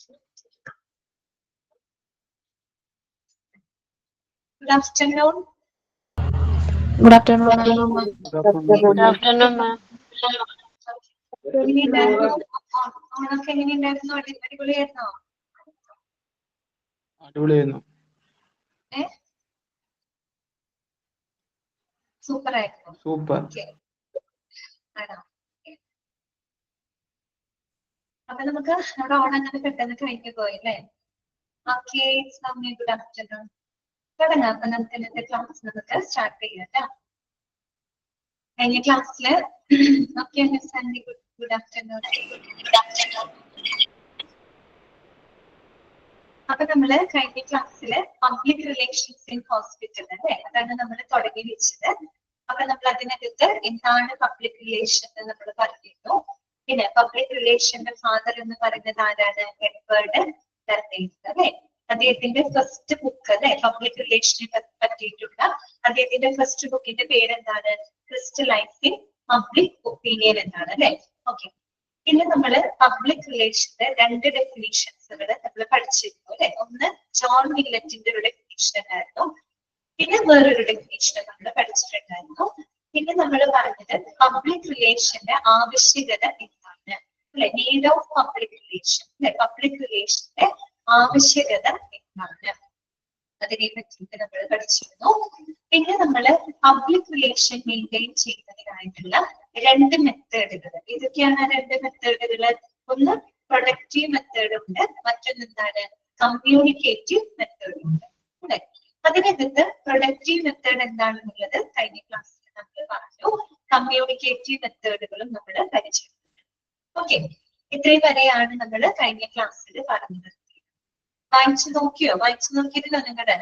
Good afternoon. Good afternoon, ma'am. Good afternoon, ma'am. ഓണൊക്കെ എങ്ങനെയുണ്ടായിരുന്നു? അടിപൊളിയായിരുന്നോ? അടിപൊളിയായിരുന്നു. Super ആയിരുന്നു. സൂപ്പർ. ആണോ? അപ്പൊ നമുക്ക് നമ്മുടെ ഓണം അങ്ങനെ പെട്ടെന്ന് കഴിഞ്ഞു പോയില്ലേ? Okay, good afternoon. തുടങ്ങാം. അപ്പൊ നമുക്ക് ഇന്നത്തെ ക്ലാസ് നമുക്ക് സ്റ്റാർട്ട് ചെയ്യാം. കഴിഞ്ഞ ക്ലാസ്സില് ഓക്കെ സണ്ണി ഗുഡ് ആഫ്റ്റർനൂൺ. അപ്പൊ നമ്മള് കഴിഞ്ഞ ക്ലാസ്സില് പബ്ലിക് റിലേഷൻസ് ഇൻ ഹോസ്പിറ്റൽ അല്ലേ, അതാണ് നമ്മൾ തുടങ്ങി വെച്ചത്. അപ്പൊ നമ്മൾ അതിനകത്ത് എന്താണ് പബ്ലിക് റിലേഷൻ എന്ന് നമ്മൾ പറഞ്ഞിരുന്നു. പിന്നെ പബ്ലിക് റിലേഷന്റെ ഫാദർ എന്ന് പറയുന്നത് ആരാണ്? എഡ്വേർഡ് ബെർണേഴ്സ് അല്ലെ. അദ്ദേഹത്തിന്റെ ഫസ്റ്റ് ബുക്ക് അല്ലെ പബ്ലിക് റിലേഷനെ പറ്റിയിട്ടുള്ള അദ്ദേഹത്തിന്റെ ഫസ്റ്റ് ബുക്കിന്റെ പേരെന്താണ്? ക്രിസ്റ്റലൈസിംഗ് പബ്ലിക് ഒപ്പീനിയൻ എന്നാണ് അല്ലെ. ഓക്കെ, പിന്നെ നമ്മള് പബ്ലിക് റിലേഷന്റെ രണ്ട് ഡെഫിനിഷൻസുകൾ നമ്മൾ പഠിച്ചിരുന്നു അല്ലെ. ഒന്ന് ജോൺ മില്ലറ്റിന്റെ ഒരു ഡെഫിനിഷൻ ആയിരുന്നു, പിന്നെ വേറൊരു ഡെഫിനിഷൻ നമ്മൾ പഠിച്ചിട്ടുണ്ടായിരുന്നു. പിന്നെ നമ്മൾ പറഞ്ഞത് പബ്ലിക് റിലേഷന്റെ ആവശ്യകത എന്താണ് അല്ലെ, നീഡ് ഓഫ് പബ്ലിക് റിലേഷൻ അല്ലെ. പബ്ലിക് റിലേഷന്റെ ആവശ്യകത എന്താണ് അതിനെ പറ്റിയിട്ട് നമ്മൾ പഠിച്ചിരുന്നു. പിന്നെ നമ്മള് പബ്ലിക് റിലേഷൻ മെയിൻറ്റെയിൻ ചെയ്യുന്നതിനായിട്ടുള്ള രണ്ട് മെത്തേഡുകൾ. ഇതൊക്കെയാണ് രണ്ട് മെത്തേഡുകൾ. ഒന്ന് പ്രൊഡക്റ്റീവ് മെത്തേഡ് ഉണ്ട്, മറ്റൊന്ന് എന്താണ്? കമ്മ്യൂണിക്കേറ്റീവ് മെത്തേഡ് ഉണ്ട് അല്ലെ. അതിനകത്ത് പ്രൊഡക്റ്റീവ് മെത്തേഡ് എന്താണെന്നുള്ളത് കഴിഞ്ഞ ക്ലാസ്സിൽ നമ്മൾ പറഞ്ഞു. കമ്മ്യൂണിക്കേറ്റീവ് മെത്തേഡുകളും നമ്മൾ പരിചയപ്പെട്ടു. ഓക്കെ, ഇത്രയും വരെയാണ് നമ്മൾ കഴിഞ്ഞ ക്ലാസ്സിൽ പറഞ്ഞത്. വായിച്ചു നോക്കിയോ? വായിച്ചു നോക്കിയിട്ടില്ല നിങ്ങളുടെ?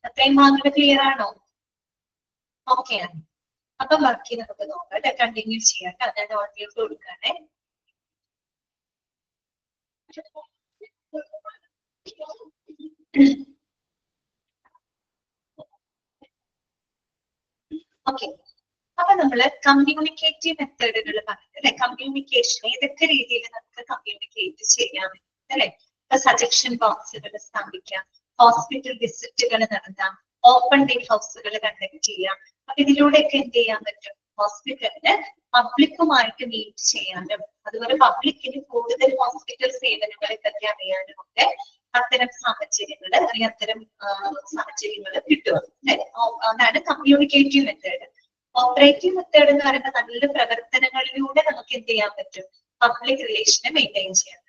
അത്രയും മാർക്ക് ക്ലിയർ ആണോ? ഓക്കെ ആണ്. അപ്പൊ ബാക്കി നമുക്ക് നോക്കാം അല്ലെ, കണ്ടിന്യൂ ചെയ്യാം. ഞാൻ ഓഡിയോ കൊടുക്കാണേ. ഓക്കെ, അപ്പൊ നമ്മള് കമ്മ്യൂണിക്കേറ്റീവ് മെത്തേഡുകൾ പറഞ്ഞത് അല്ലെ. കമ്മ്യൂണിക്കേഷൻ ഏതൊക്കെ രീതിയിൽ നമുക്ക് കമ്മ്യൂണിക്കേറ്റ് ചെയ്യാം അല്ലെ. സജഷൻ ബോക്സുകൾ സ്ഥാപിക്കാം, ഹോസ്പിറ്റൽ വിസിറ്റുകൾ നടത്താം, ഓപ്പൺ ഡേ ഹൗസുകൾ കണ്ടക്ട് ചെയ്യാം. അപ്പൊ ഇതിലൂടെയൊക്കെ എന്ത് ചെയ്യാൻ പറ്റും? ഹോസ്പിറ്റലിന് പബ്ലിക്കുമായിട്ട് മീറ്റ് ചെയ്യാനും അതുപോലെ പബ്ലിക്കിന് കൂടുതൽ ഹോസ്പിറ്റൽ സേവനങ്ങളെ പറ്റി അറിയാനും ഒക്കെ അത്തരം സാഹചര്യങ്ങൾ അത്തരം സാഹചര്യങ്ങൾ കിട്ടുക അല്ലെ. അതാണ് കമ്മ്യൂണിക്കേറ്റീവ് മെത്തേഡ്. ഓപ്പറേറ്റീവ് മെത്തേഡ് എന്ന് പറയുന്ന നല്ല പ്രവർത്തനങ്ങളിലൂടെ നമുക്ക് എന്ത് ചെയ്യാൻ പറ്റും? പബ്ലിക് റിലേഷനെ മെയിൻറ്റെയിൻ ചെയ്യാൻ പറ്റും.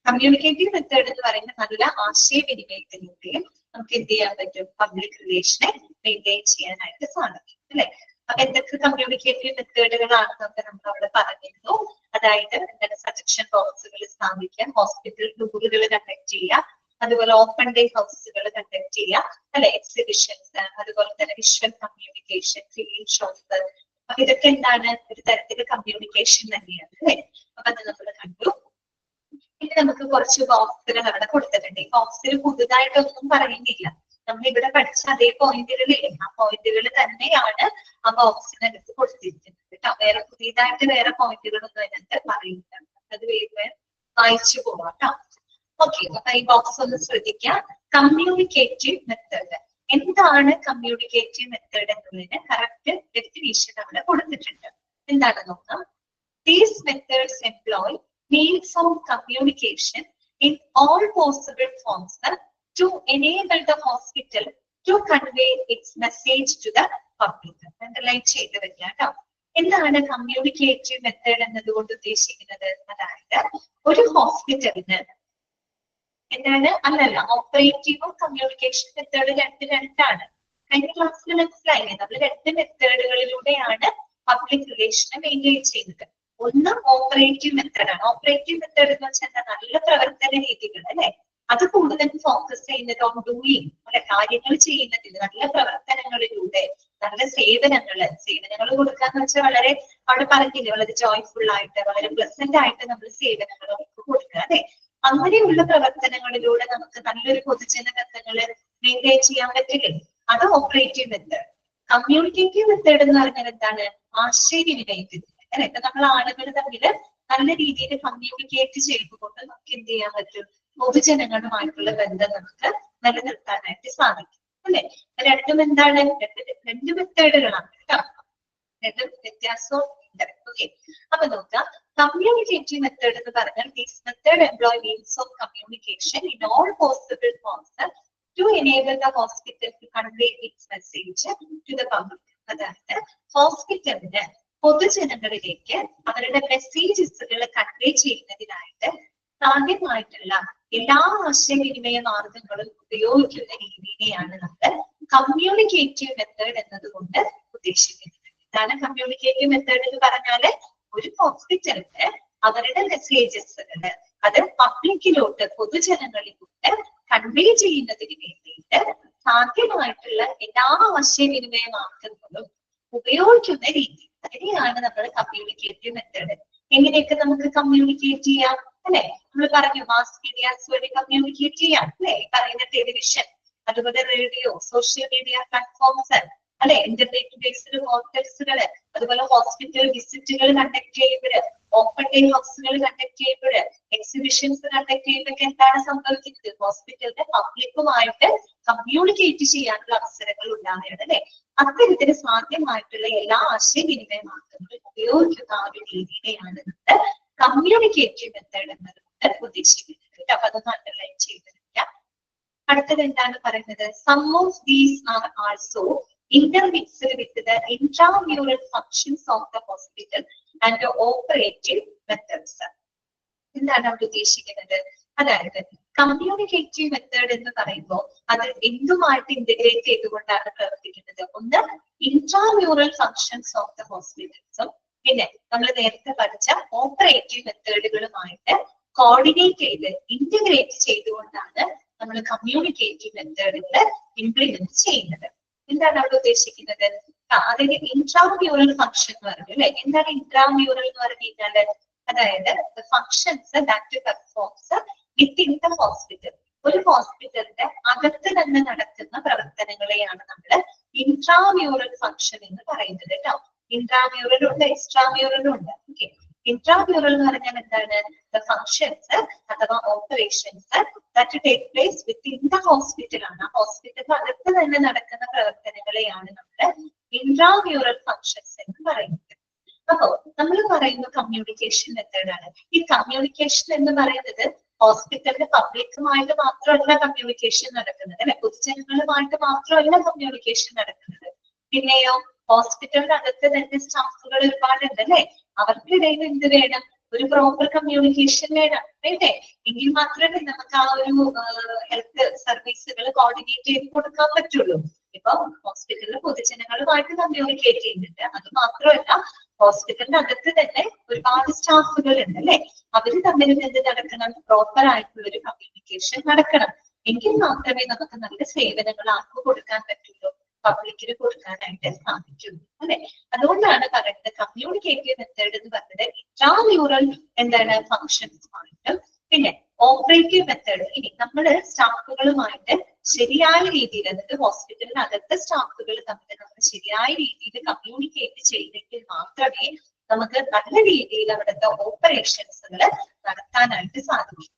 കമ്മ്യൂണിക്കേറ്റീവ് മെത്തേഡ് എന്ന് പറയുന്ന നല്ല ആശയവിനിമയത്തിലൂടെയും നമുക്ക് എന്ത് ചെയ്യാൻ പറ്റും? പബ്ലിക് റിലേഷനെ മെയിൻറ്റെയിൻ ചെയ്യാനായിട്ട് സാധിക്കും അല്ലെ. അപ്പൊ എന്തൊക്കെ കമ്മ്യൂണിക്കേറ്റീവ് മെത്തേഡുകളാണെന്നൊക്കെ നമ്മൾ അവിടെ പറഞ്ഞിരുന്നു. അതായത് എന്താണ്? സജഷൻ ബോക്സുകൾ സ്ഥാപിക്കുക, ഹോസ്പിറ്റൽ ടൂറുകൾ കണ്ടക്ട് ചെയ്യുക, അതുപോലെ ഓപ്പൺ ഡേ ഹൗസുകൾ കണ്ടക്ട് ചെയ്യുക അല്ലെ, എക്സിബിഷൻസ്, അതുപോലെ തന്നെ വിഷ്വൽ കമ്മ്യൂണിക്കേഷൻ, ഫിലിം ഷോസ്. അപ്പൊ ഇതൊക്കെ എന്താണ്? ഒരു തരത്തില് കമ്മ്യൂണിക്കേഷൻ തന്നെയാണ് അല്ലെ. അപ്പൊ അത് നമ്മൾ കണ്ടു. പിന്നെ നമുക്ക് കുറച്ച് ബോക്സുകൾ അവിടെ കൊടുത്തിട്ടുണ്ട്. ഈ ബോക്സിൽ പുതുതായിട്ടൊന്നും പറയുന്നില്ല, നമ്മൾ ഇവിടെ പഠിച്ച അതേ പോയിന്റുകളില്ലേ, ആ പോയിന്റുകൾ തന്നെയാണ് ആ ബോക്സിനകത്ത് കൊടുത്തിരിക്കുന്നത് കേട്ടോ. വേറെ പുതിയതായിട്ട് വേറെ പോയിന്റുകളൊന്നും അതിനകത്ത് പറയുന്നില്ല. അത് വേഗം വായിച്ചു പോവാം കേട്ടോ. ഓക്കെ, അപ്പൊ ഈ ബോക്സ് ഒന്ന് ശ്രദ്ധിക്കാം. കമ്മ്യൂണിക്കേറ്റീവ് മെത്തേഡ് എന്താണ്? കമ്മ്യൂണിക്കേറ്റീവ് മെത്തേഡ് എന്നുള്ളതിന് കറക്റ്റ് ഡെഫിനിഷൻ അവിടെ കൊടുത്തിട്ടുണ്ട്. എന്താണ് നോക്കാം. These methods employ means of communication in all possible forms to enable the hospital to convey its message to the public. Underline ചെയ്ത് വെക്കുക കേട്ടോ. എന്താണ് കമ്മ്യൂണിക്കേറ്റീവ് മെത്തേഡ് എന്നതുകൊണ്ട് ഉദ്ദേശിക്കുന്നത്? അതായത് ഒരു ഹോസ്പിറ്റലിന് എന്താണ്? അല്ലല്ല, ഓപ്പറേറ്റീവും കമ്മ്യൂണിക്കേഷൻ മെത്തേഡ് രണ്ടാണ്. കഴിഞ്ഞ ക്ലാസ്സിൽ മനസ്സിലായില്ലേ? നമ്മൾ രണ്ട് മെത്തേഡുകളിലൂടെയാണ് പബ്ലിക് റിലേഷനെ മെയിൻറ്റെയിൻ ചെയ്യുന്നത്. ഒന്ന് ഓപ്പറേറ്റീവ് മെത്തേഡാണ്. ഓപ്പറേറ്റീവ് മെത്തേഡ് എന്ന് വെച്ചാൽ നല്ല പ്രവർത്തന രീതികൾ അല്ലെ. അത് കൂടുതൽ ഫോക്കസ് ചെയ്യുന്നത് ഓൺ ഡൂയിങ് അല്ലെ, കാര്യങ്ങൾ ചെയ്യുന്നതിൽ, നല്ല പ്രവർത്തനങ്ങളിലൂടെ നല്ല സേവനങ്ങൾ കൊടുക്കാന്ന് വെച്ചാൽ വളരെ അവിടെ പറഞ്ഞില്ലേ, വളരെ ജോയ്ഫുൾ ആയിട്ട് വളരെ പ്ലസന്റ് ആയിട്ട് നമ്മൾ സേവനങ്ങൾ അവർക്ക് കൊടുക്കുക അല്ലെ. അങ്ങനെയുള്ള പ്രവർത്തനങ്ങളിലൂടെ നമുക്ക് നല്ലൊരു പൊതുജന ബന്ധങ്ങള് മെയിൻറ്റെയിൻ ചെയ്യാൻ പറ്റില്ലേ? അത് ഓപ്പറേറ്റീവ് മെത്തേഡ്. കമ്മ്യൂണിക്കേറ്റീവ് മെത്തേഡ് എന്ന് പറഞ്ഞാൽ എന്താണ്? ആശയവിനിമയത്തിൽ അല്ലെ. ഇപ്പൊ നമ്മൾ ആളുകൾ തമ്മിൽ നല്ല രീതിയിൽ കമ്മ്യൂണിക്കേറ്റ് ചെയ്തുകൊണ്ട് നമുക്ക് എന്ത് ചെയ്യാൻ പറ്റും? പൊതുജനങ്ങളുമായിട്ടുള്ള ബന്ധം നമുക്ക് നിലനിർത്താനായിട്ട് സാധിക്കും അല്ലെ. രണ്ടും എന്താണ്, രണ്ട് മെത്തേഡുകളാണ് കേട്ടോ, രണ്ടും വ്യത്യാസവും ഉണ്ട്. ഓക്കെ, അപ്പൊ നോക്കാം. കമ്മ്യൂണിക്കേറ്റീവ് മെത്തേഡ് എന്ന് പറഞ്ഞാൽ this method employ means of communication in all possible forms to enable the hospital to convey its message to the public. അതായത് ഹോസ്പിറ്റലിന് പൊതുജനങ്ങളിലേക്ക് അവരുടെ മെസ്സേജസുകൾ കൺവേ ചെയ്യുന്നതിനായിട്ട് സാധ്യമായിട്ടുള്ള എല്ലാ ആശയവിനിമയ മാർഗങ്ങളും ഉപയോഗിക്കുന്ന രീതിയെയാണ് നമ്മൾ കമ്മ്യൂണിക്കേറ്റീവ് മെത്തേഡ് എന്നതുകൊണ്ട് ഉദ്ദേശിക്കുന്നത്. ഇതാണ് കമ്മ്യൂണിക്കേറ്റീവ് മെത്തേഡ് എന്ന് പറഞ്ഞാല് ഒരു ഹോസ്പിറ്റലിന് അവരുടെ മെസ്സേജസുകള് അത് പബ്ലിക്കിലോട്ട് പൊതുജനങ്ങളിലോട്ട് കൺവേ ചെയ്യുന്നതിന് വേണ്ടിയിട്ട് സാധ്യമായിട്ടുള്ള എല്ലാ ആശയവിനിമയ മാർഗങ്ങളും ഉപയോഗിക്കുന്ന രീതി, അതിനെയാണ് നമ്മൾ കമ്മ്യൂണിക്കേറ്റീവ് മെത്തേഡ്. എങ്ങനെയൊക്കെ നമുക്ക് കമ്മ്യൂണിക്കേറ്റ് ചെയ്യാം അല്ലെ, നമ്മൾ പറഞ്ഞു മാസ് മീഡിയാസ് വഴി കമ്മ്യൂണിക്കേറ്റ് ചെയ്യാം അല്ലെ, പറയുന്ന ടെലിവിഷൻ, അതുപോലെ റേഡിയോ, സോഷ്യൽ മീഡിയ പ്ലാറ്റ്ഫോംസ് അല്ലെ, ഇന്റർനെറ്റ് ബേസ്ഡ് പോർട്ടൽസുകള്, അതുപോലെ ഹോസ്പിറ്റൽ വിസിറ്റുകൾ കണ്ടക്ട് ചെയ്യുമ്പോഴ്, ഓപ്പൺ ഡേ ഹൗസുകൾ കണ്ടക്ട് ചെയ്യുമ്പോഴ്, എക്സിബിഷൻസ് കണ്ടക്ട് ചെയ്യുമ്പോഴൊക്കെ എന്താണ് സംഭവിക്കുന്നത്, ഹോസ്പിറ്റലിന്റെ പബ്ലിക്കുമായിട്ട് കമ്മ്യൂണിക്കേറ്റ് ചെയ്യാനുള്ള അവസരങ്ങൾ ഉണ്ടാവുകയാണ് അല്ലെ. അത്തരത്തിന് സാധ്യമായിട്ടുള്ള എല്ലാ ആശയവിനിമയ മാർഗങ്ങളും ഉപയോഗിക്കുന്ന ആ ഒരു രീതിയെയാണ് നമ്മൾ കമ്മ്യൂണിക്കേറ്റീവ് മെത്തേഡ് എന്നതുകൊണ്ട് ഉദ്ദേശിക്കുന്നത്. അപ്പൊ അത് അണ്ടർലൈൻ ചെയ്തിരിക്കാം. അടുത്തത് എന്താണ് പറയുന്നത്, some of these are also intermixed with the intramural functions of the hospital and the operative methods. എന്താണ് അവിടെ ഉദ്ദേശിക്കുന്നത്, അതായത് കമ്മ്യൂണിക്കേറ്റീവ് മെത്തേഡ് എന്ന് പറയുമ്പോൾ അത് എന്തുമായിട്ട് ഇന്റഗ്രേറ്റ് ചെയ്തുകൊണ്ടാണ് പ്രവർത്തിക്കുന്നത്. ഒന്ന് ഇൻട്രാമ്യൂറൽ ഫങ്ഷൻസ് ഓഫ് ദ ഹോസ്പിറ്റൽസും പിന്നെ നമ്മൾ നേരത്തെ പഠിച്ച ഓപ്പറേറ്റീവ് മെത്തേഡുകളുമായിട്ട് കോർഡിനേറ്റ് ചെയ്ത് ഇന്റഗ്രേറ്റ് ചെയ്തുകൊണ്ടാണ് നമ്മൾ കമ്മ്യൂണിക്കേറ്റീവ് മെത്തേഡുകൾ ഇംപ്ലിമെന്റ് ചെയ്യുന്നത്. എന്താണ് അവിടെ ഉദ്ദേശിക്കുന്നത്, അതിന് ഇൻട്രാമ്യൂറൽ ഫംഗ്ഷൻ എന്ന് പറഞ്ഞു അല്ലെ. എന്താണ് ഇൻട്രാമ്യൂറൽ എന്ന് പറഞ്ഞു കഴിഞ്ഞാല്, അതായത് functions that performs within the hospital. ഒരു ഹോസ്പിറ്റലിന്റെ അകത്ത് തന്നെ നടക്കുന്ന പ്രവർത്തനങ്ങളെയാണ് നമ്മൾ ഇൻട്രാമ്യൂറൽ ഫംഗ്ഷൻ എന്ന് പറയുന്നത് കേട്ടോ. ഇൻട്രാമ്യൂറലും ഉണ്ട്, എക്സ്ട്രാമ്യൂറലും ഉണ്ട്. ഓക്കെ, ഇൻട്രാമ്യൂറൽ എന്ന് പറഞ്ഞാൽ എന്താണ്, ദ ഫങ്ഷൻസ് അഥവാ operations that take place within the hospital ആണ്. ആ ഹോസ്പിറ്റലിന് അകത്ത് തന്നെ നടക്കുന്ന പ്രവർത്തനങ്ങളെയാണ് നമ്മൾ ഇൻട്രാമ്യൂറൽ ഫങ്ഷൻസ് എന്ന് പറയുന്നത്. അപ്പോ നമ്മൾ പറയുന്ന കമ്മ്യൂണിക്കേഷൻ മെത്തേഡാണ്. ഈ കമ്മ്യൂണിക്കേഷൻ എന്ന് പറയുന്നത് ഹോസ്പിറ്റലിന്റെ പബ്ലിക്കുമായിട്ട് മാത്രമല്ല കമ്മ്യൂണിക്കേഷൻ നടക്കുന്നത് അല്ലെ, പൊതുജനങ്ങളുമായിട്ട് മാത്രമല്ല കമ്മ്യൂണിക്കേഷൻ നടക്കുന്നത്. പിന്നെയോ ഹോസ്പിറ്റലിന്റെ അകത്ത് തന്നെ സ്റ്റാഫുകൾ ഒരുപാടുണ്ട് അല്ലെ, അവർക്കിടയിൽ എന്ത് വേണം, ഒരു പ്രോപ്പർ കമ്മ്യൂണിക്കേഷൻ വേണം വേണ്ടേ, എങ്കിൽ മാത്രമേ നമുക്ക് ആ ഒരു ഹെൽത്ത് സർവീസുകൾ കോർഡിനേറ്റ് ചെയ്ത് കൊടുക്കാൻ പറ്റുള്ളൂ. ഇപ്പൊ ഹോസ്പിറ്റലിൽ പൊതുജനങ്ങളുമായിട്ട് കമ്മ്യൂണിക്കേറ്റ് ചെയ്യുന്നുണ്ട്, അത് മാത്രമല്ല ഹോസ്പിറ്റലിന്റെ അകത്ത് തന്നെ ഒരുപാട് സ്റ്റാഫുകൾ ഉണ്ട് അല്ലെ, അവര് തമ്മിൽ എന്ത് നടക്കണം, പ്രോപ്പർ ആയിട്ടുള്ള ഒരു കമ്മ്യൂണിക്കേഷൻ നടക്കണം. എങ്കിൽ മാത്രമേ നമുക്ക് നല്ല സേവനങ്ങൾ ആർക്ക് കൊടുക്കാൻ പറ്റുള്ളൂ, പബ്ലിക്കിന് കൊടുക്കാനായിട്ട് സാധിക്കും അല്ലെ. അതുകൊണ്ടാണ് പറയുന്നത് കമ്മ്യൂണിക്കേറ്റീവ് മെത്തേഡ് എന്ന് പറയുന്നത് ഇൻട്രാമ്യൂറൽ എന്താണ് ഫങ്ഷൻസുമായിട്ടും പിന്നെ ഓപ്പറേറ്റീവ് മെത്തേഡ്. ഇനി നമ്മൾ സ്റ്റാഫുകളുമായിട്ട് ശരിയായ രീതിയിൽ, അതായത് ഹോസ്പിറ്റലിനകത്തെ സ്റ്റാഫുകൾ തമ്മിൽ നമ്മൾ ശരിയായ രീതിയിൽ കമ്മ്യൂണിക്കേറ്റ് ചെയ്തെങ്കിൽ മാത്രമേ നമുക്ക് നല്ല രീതിയിൽ അവിടുത്തെ ഓപ്പറേഷൻസുകൾ നടത്താനായിട്ട് സാധിക്കും.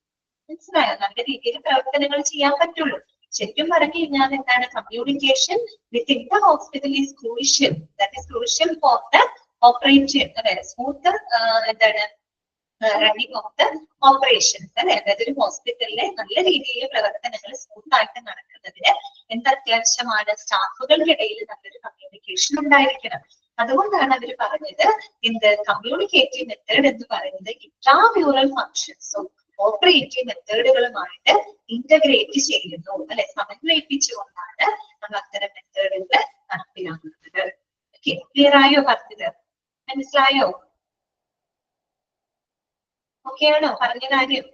മനസ്സിലായോ, നല്ല രീതിയിൽ പ്രവർത്തനങ്ങൾ ചെയ്യാൻ പറ്റുള്ളൂ. ശരിക്കും പറഞ്ഞു കഴിഞ്ഞാൽ എന്താണ്, communication within the hospital is crucial, that is crucial for the operation അതായത് സ്മൂത്ത് എന്താണ് റണ്ണിങ് ഓഫ് ദ ഓപ്പറേഷൻസ് അല്ലെ. അതായത് ഒരു ഹോസ്പിറ്റലിലെ നല്ല രീതിയിൽ പ്രവർത്തനങ്ങൾ സ്മൂത്ത് ആയിട്ട് നടക്കുന്നതിന് എന്ത് അത്യാവശ്യമാണ്, സ്റ്റാഫുകൾക്കിടയിൽ നല്ലൊരു കമ്മ്യൂണിക്കേഷൻ ഉണ്ടായിരിക്കണം. അതുകൊണ്ടാണ് അവർ പറഞ്ഞത് എന്ത് കമ്മ്യൂണിക്കേറ്റീവ് മെത്തേഡ് എന്ന് പറയുന്നത് ഇൻട്രാമ്യൂറൽ ഫങ്ഷൻസും ഓപ്പറേറ്റീവ് മെത്തേഡുകളുമായിട്ട് ഇന്റഗ്രേറ്റ് ചെയ്യുന്നു അല്ലെ, സമന്വയിപ്പിച്ചുകൊണ്ടാണ് നമ്മൾ അത്തരം മെത്തേഡുകൾ നടപ്പിലാക്കുന്നത്. ക്ലിയർ ആയോ പറഞ്ഞത്, മനസ്സിലായോ, ഓക്കെ ആണോ പറഞ്ഞ കാര്യം?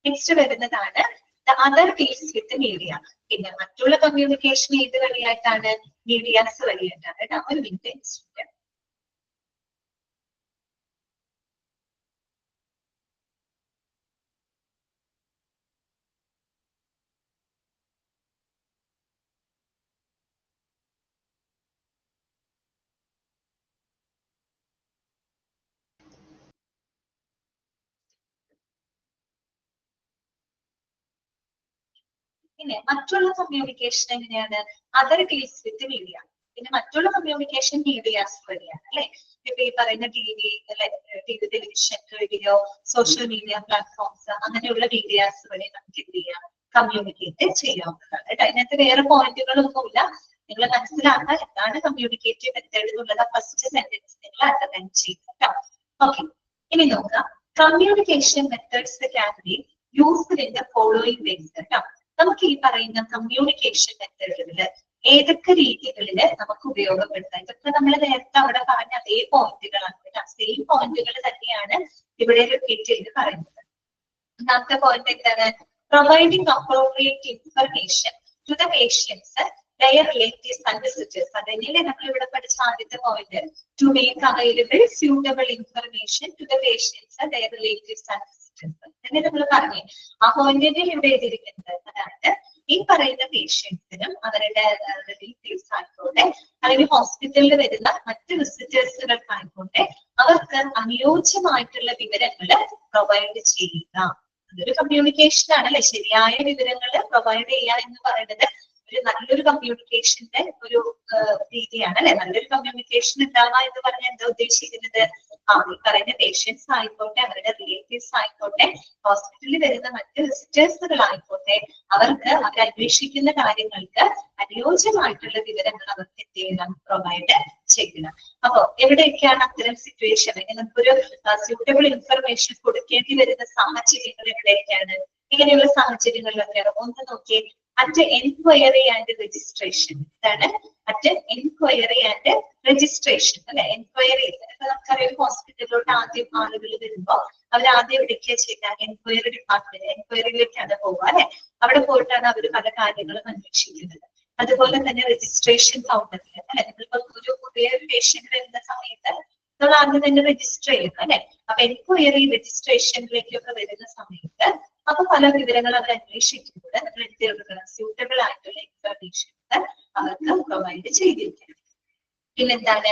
നെക്സ്റ്റ് വരുന്നതാണ് the other case with media. പിന്നെ മറ്റുള്ള കമ്മ്യൂണിക്കേഷൻ ഏത് വഴിയായിട്ടാണ്, മീഡിയാസ് വഴിയായിട്ടാണ് കേട്ടോ. ഒരു മിനിറ്റ്. പിന്നെ മറ്റുള്ള കമ്മ്യൂണിക്കേഷൻ എങ്ങനെയാണ്? Other deals with media. പിന്നെ മറ്റുള്ള കമ്മ്യൂണിക്കേഷൻ മീഡിയാസ് വഴിയാണ് അല്ലെ. ഇപ്പൊ ഈ പറയുന്ന TV, television, radio, social media platforms, അങ്ങനെയുള്ള മീഡിയാസ് വഴി നമുക്ക് എന്ത് ചെയ്യാം? കമ്മ്യൂണിക്കേറ്റ് ചെയ്യാവുന്നതാണ് കേട്ടോ. അതിനകത്ത് വേറെ പോയിന്റുകളൊന്നുമില്ല. നിങ്ങൾ മനസ്സിലാക്കുക എന്താണ് കമ്മ്യൂണിക്കേറ്റീവ് മെത്തേഡ് എന്നുള്ളത്. ഫസ്റ്റ് സെന്റൻസ് നിങ്ങൾ അണ്ടർലൈൻ ചെയ്യുക കേട്ടോ. ഓക്കെ, ഇനി നോക്കാം. Communication methods can be used in the following ways കേട്ടോ. നമുക്ക് ഈ പറയുന്ന കമ്മ്യൂണിക്കേഷൻ മെത്തേഡുകളില് ഏതൊക്കെ രീതികളില് നമുക്ക് ഉപയോഗപ്പെടുത്താം? ഇതൊക്കെ നമ്മൾ നേരത്തെ അവിടെ പറഞ്ഞ അതേ പോയിന്റുകളാണ് കേട്ടോ. സെയിം പോയിന്റുകൾ തന്നെയാണ് ഇവിടെ റിപ്പീറ്റ് ചെയ്ത് പറയുന്നത്. ഒന്നാമത്തെ പോയിന്റ് എന്താണ്? Providing appropriate information to the patients, their relatives and visitors. അതന്നെയല്ലേ നമ്മൾ ഇവിടെ പഠിച്ച ആദ്യത്തെ point. To make available suitable information to the patients, their relatives and visitors. തന്നെ നമ്മൾ പറഞ്ഞു. ആ പോയിന്റിനെ ഇവിടെ എഴുതിയിരിക്കുന്നത് അതായത് ഈ പറയുന്ന പേഷ്യൻസിനും അവരുടെ റിലേറ്റീവ്സ് ആയിക്കോട്ടെ, അല്ലെങ്കിൽ ഹോസ്പിറ്റലിൽ വരുന്ന മറ്റ് വിസിറ്റേഴ്സുകൾക്കായിക്കോട്ടെ, അവർക്ക് അനുയോജ്യമായിട്ടുള്ള വിവരങ്ങൾ പ്രൊവൈഡ് ചെയ്യുക. അതൊരു കമ്മ്യൂണിക്കേഷൻ ആണ് അല്ലെ. ശരിയായ വിവരങ്ങൾ പ്രൊവൈഡ് ചെയ്യുക എന്ന് പറയുന്നത് ഒരു നല്ലൊരു കമ്മ്യൂണിക്കേഷന്റെ ഒരു രീതിയാണ് അല്ലെ. നല്ലൊരു കമ്മ്യൂണിക്കേഷൻ ഉണ്ടാവുക എന്ന് പറഞ്ഞാൽ എന്താ ഉദ്ദേശിക്കുന്നത്? ഈ പറയുന്ന പേഷ്യൻസ് ആയിക്കോട്ടെ, അവരുടെ റിലേറ്റീവ്സ് ആയിക്കോട്ടെ, ഹോസ്പിറ്റലിൽ വരുന്ന മറ്റ് വിസിറ്റേഴ്സുകളായിക്കോട്ടെ, അവർക്ക് അവർ അന്വേഷിക്കുന്ന കാര്യങ്ങൾക്ക് അനുയോജ്യമായിട്ടുള്ള വിവരങ്ങൾ അവർക്ക് എന്ത് ചെയ്യണം? പ്രൊവൈഡ് ചെയ്യണം. അപ്പൊ എവിടെയൊക്കെയാണ് അത്തരം സിറ്റുവേഷൻ, അല്ലെങ്കിൽ നമുക്കൊരു സ്യൂട്ടബിൾ ഇൻഫർമേഷൻ കൊടുക്കേണ്ടി വരുന്ന സാഹചര്യങ്ങൾ എവിടെയൊക്കെയാണ്? ഇങ്ങനെയുള്ള സാഹചര്യങ്ങളിലൊക്കെ ഒന്ന് നോക്കിയേ. At enquiry and registration. ഇതാണ് അറ്റ് എൻക്വയറി ആൻഡ് രജിസ്ട്രേഷൻ അല്ലെ. എൻക്വയറി ഇപ്പൊ നമുക്കറിയാം, ഹോസ്പിറ്റലിലോട്ട് ആദ്യം ആളുകൾ വരുമ്പോ അവർ ആദ്യം എവിടേക്കാ ചെയ്യുക? എൻക്വയറി ഡിപ്പാർട്ട്മെന്റ്, എൻക്വയറിയിലേക്കാണ് പോവുക അല്ലെ. അവിടെ പോയിട്ടാണ് അവർ പല കാര്യങ്ങളും അന്വേഷിക്കുന്നത്. അതുപോലെ തന്നെ രജിസ്ട്രേഷൻ കൗണ്ടറിൽ അല്ലെ, നമ്മളിപ്പോ ഒരു പുതിയ പേഷ്യന്റ് വരുന്ന സമയത്ത് നമ്മൾ ആദ്യം തന്നെ രജിസ്റ്റർ ചെയ്യും അല്ലെ. അപ്പൊ എൻക്വയറി രജിസ്ട്രേഷനിലേക്കൊക്കെ വരുന്ന സമയത്ത് അപ്പൊ പല വിവരങ്ങൾ അവർ അന്വേഷിക്കുമ്പോൾ നമ്മൾ എന്ത് കൊടുക്കണം? സ്യൂട്ടബിൾ ആയിട്ടുള്ള ഇൻഫർമേഷൻസ് അവർക്ക് പ്രൊവൈഡ് ചെയ്തിരിക്കണം. പിന്നെന്താണ്?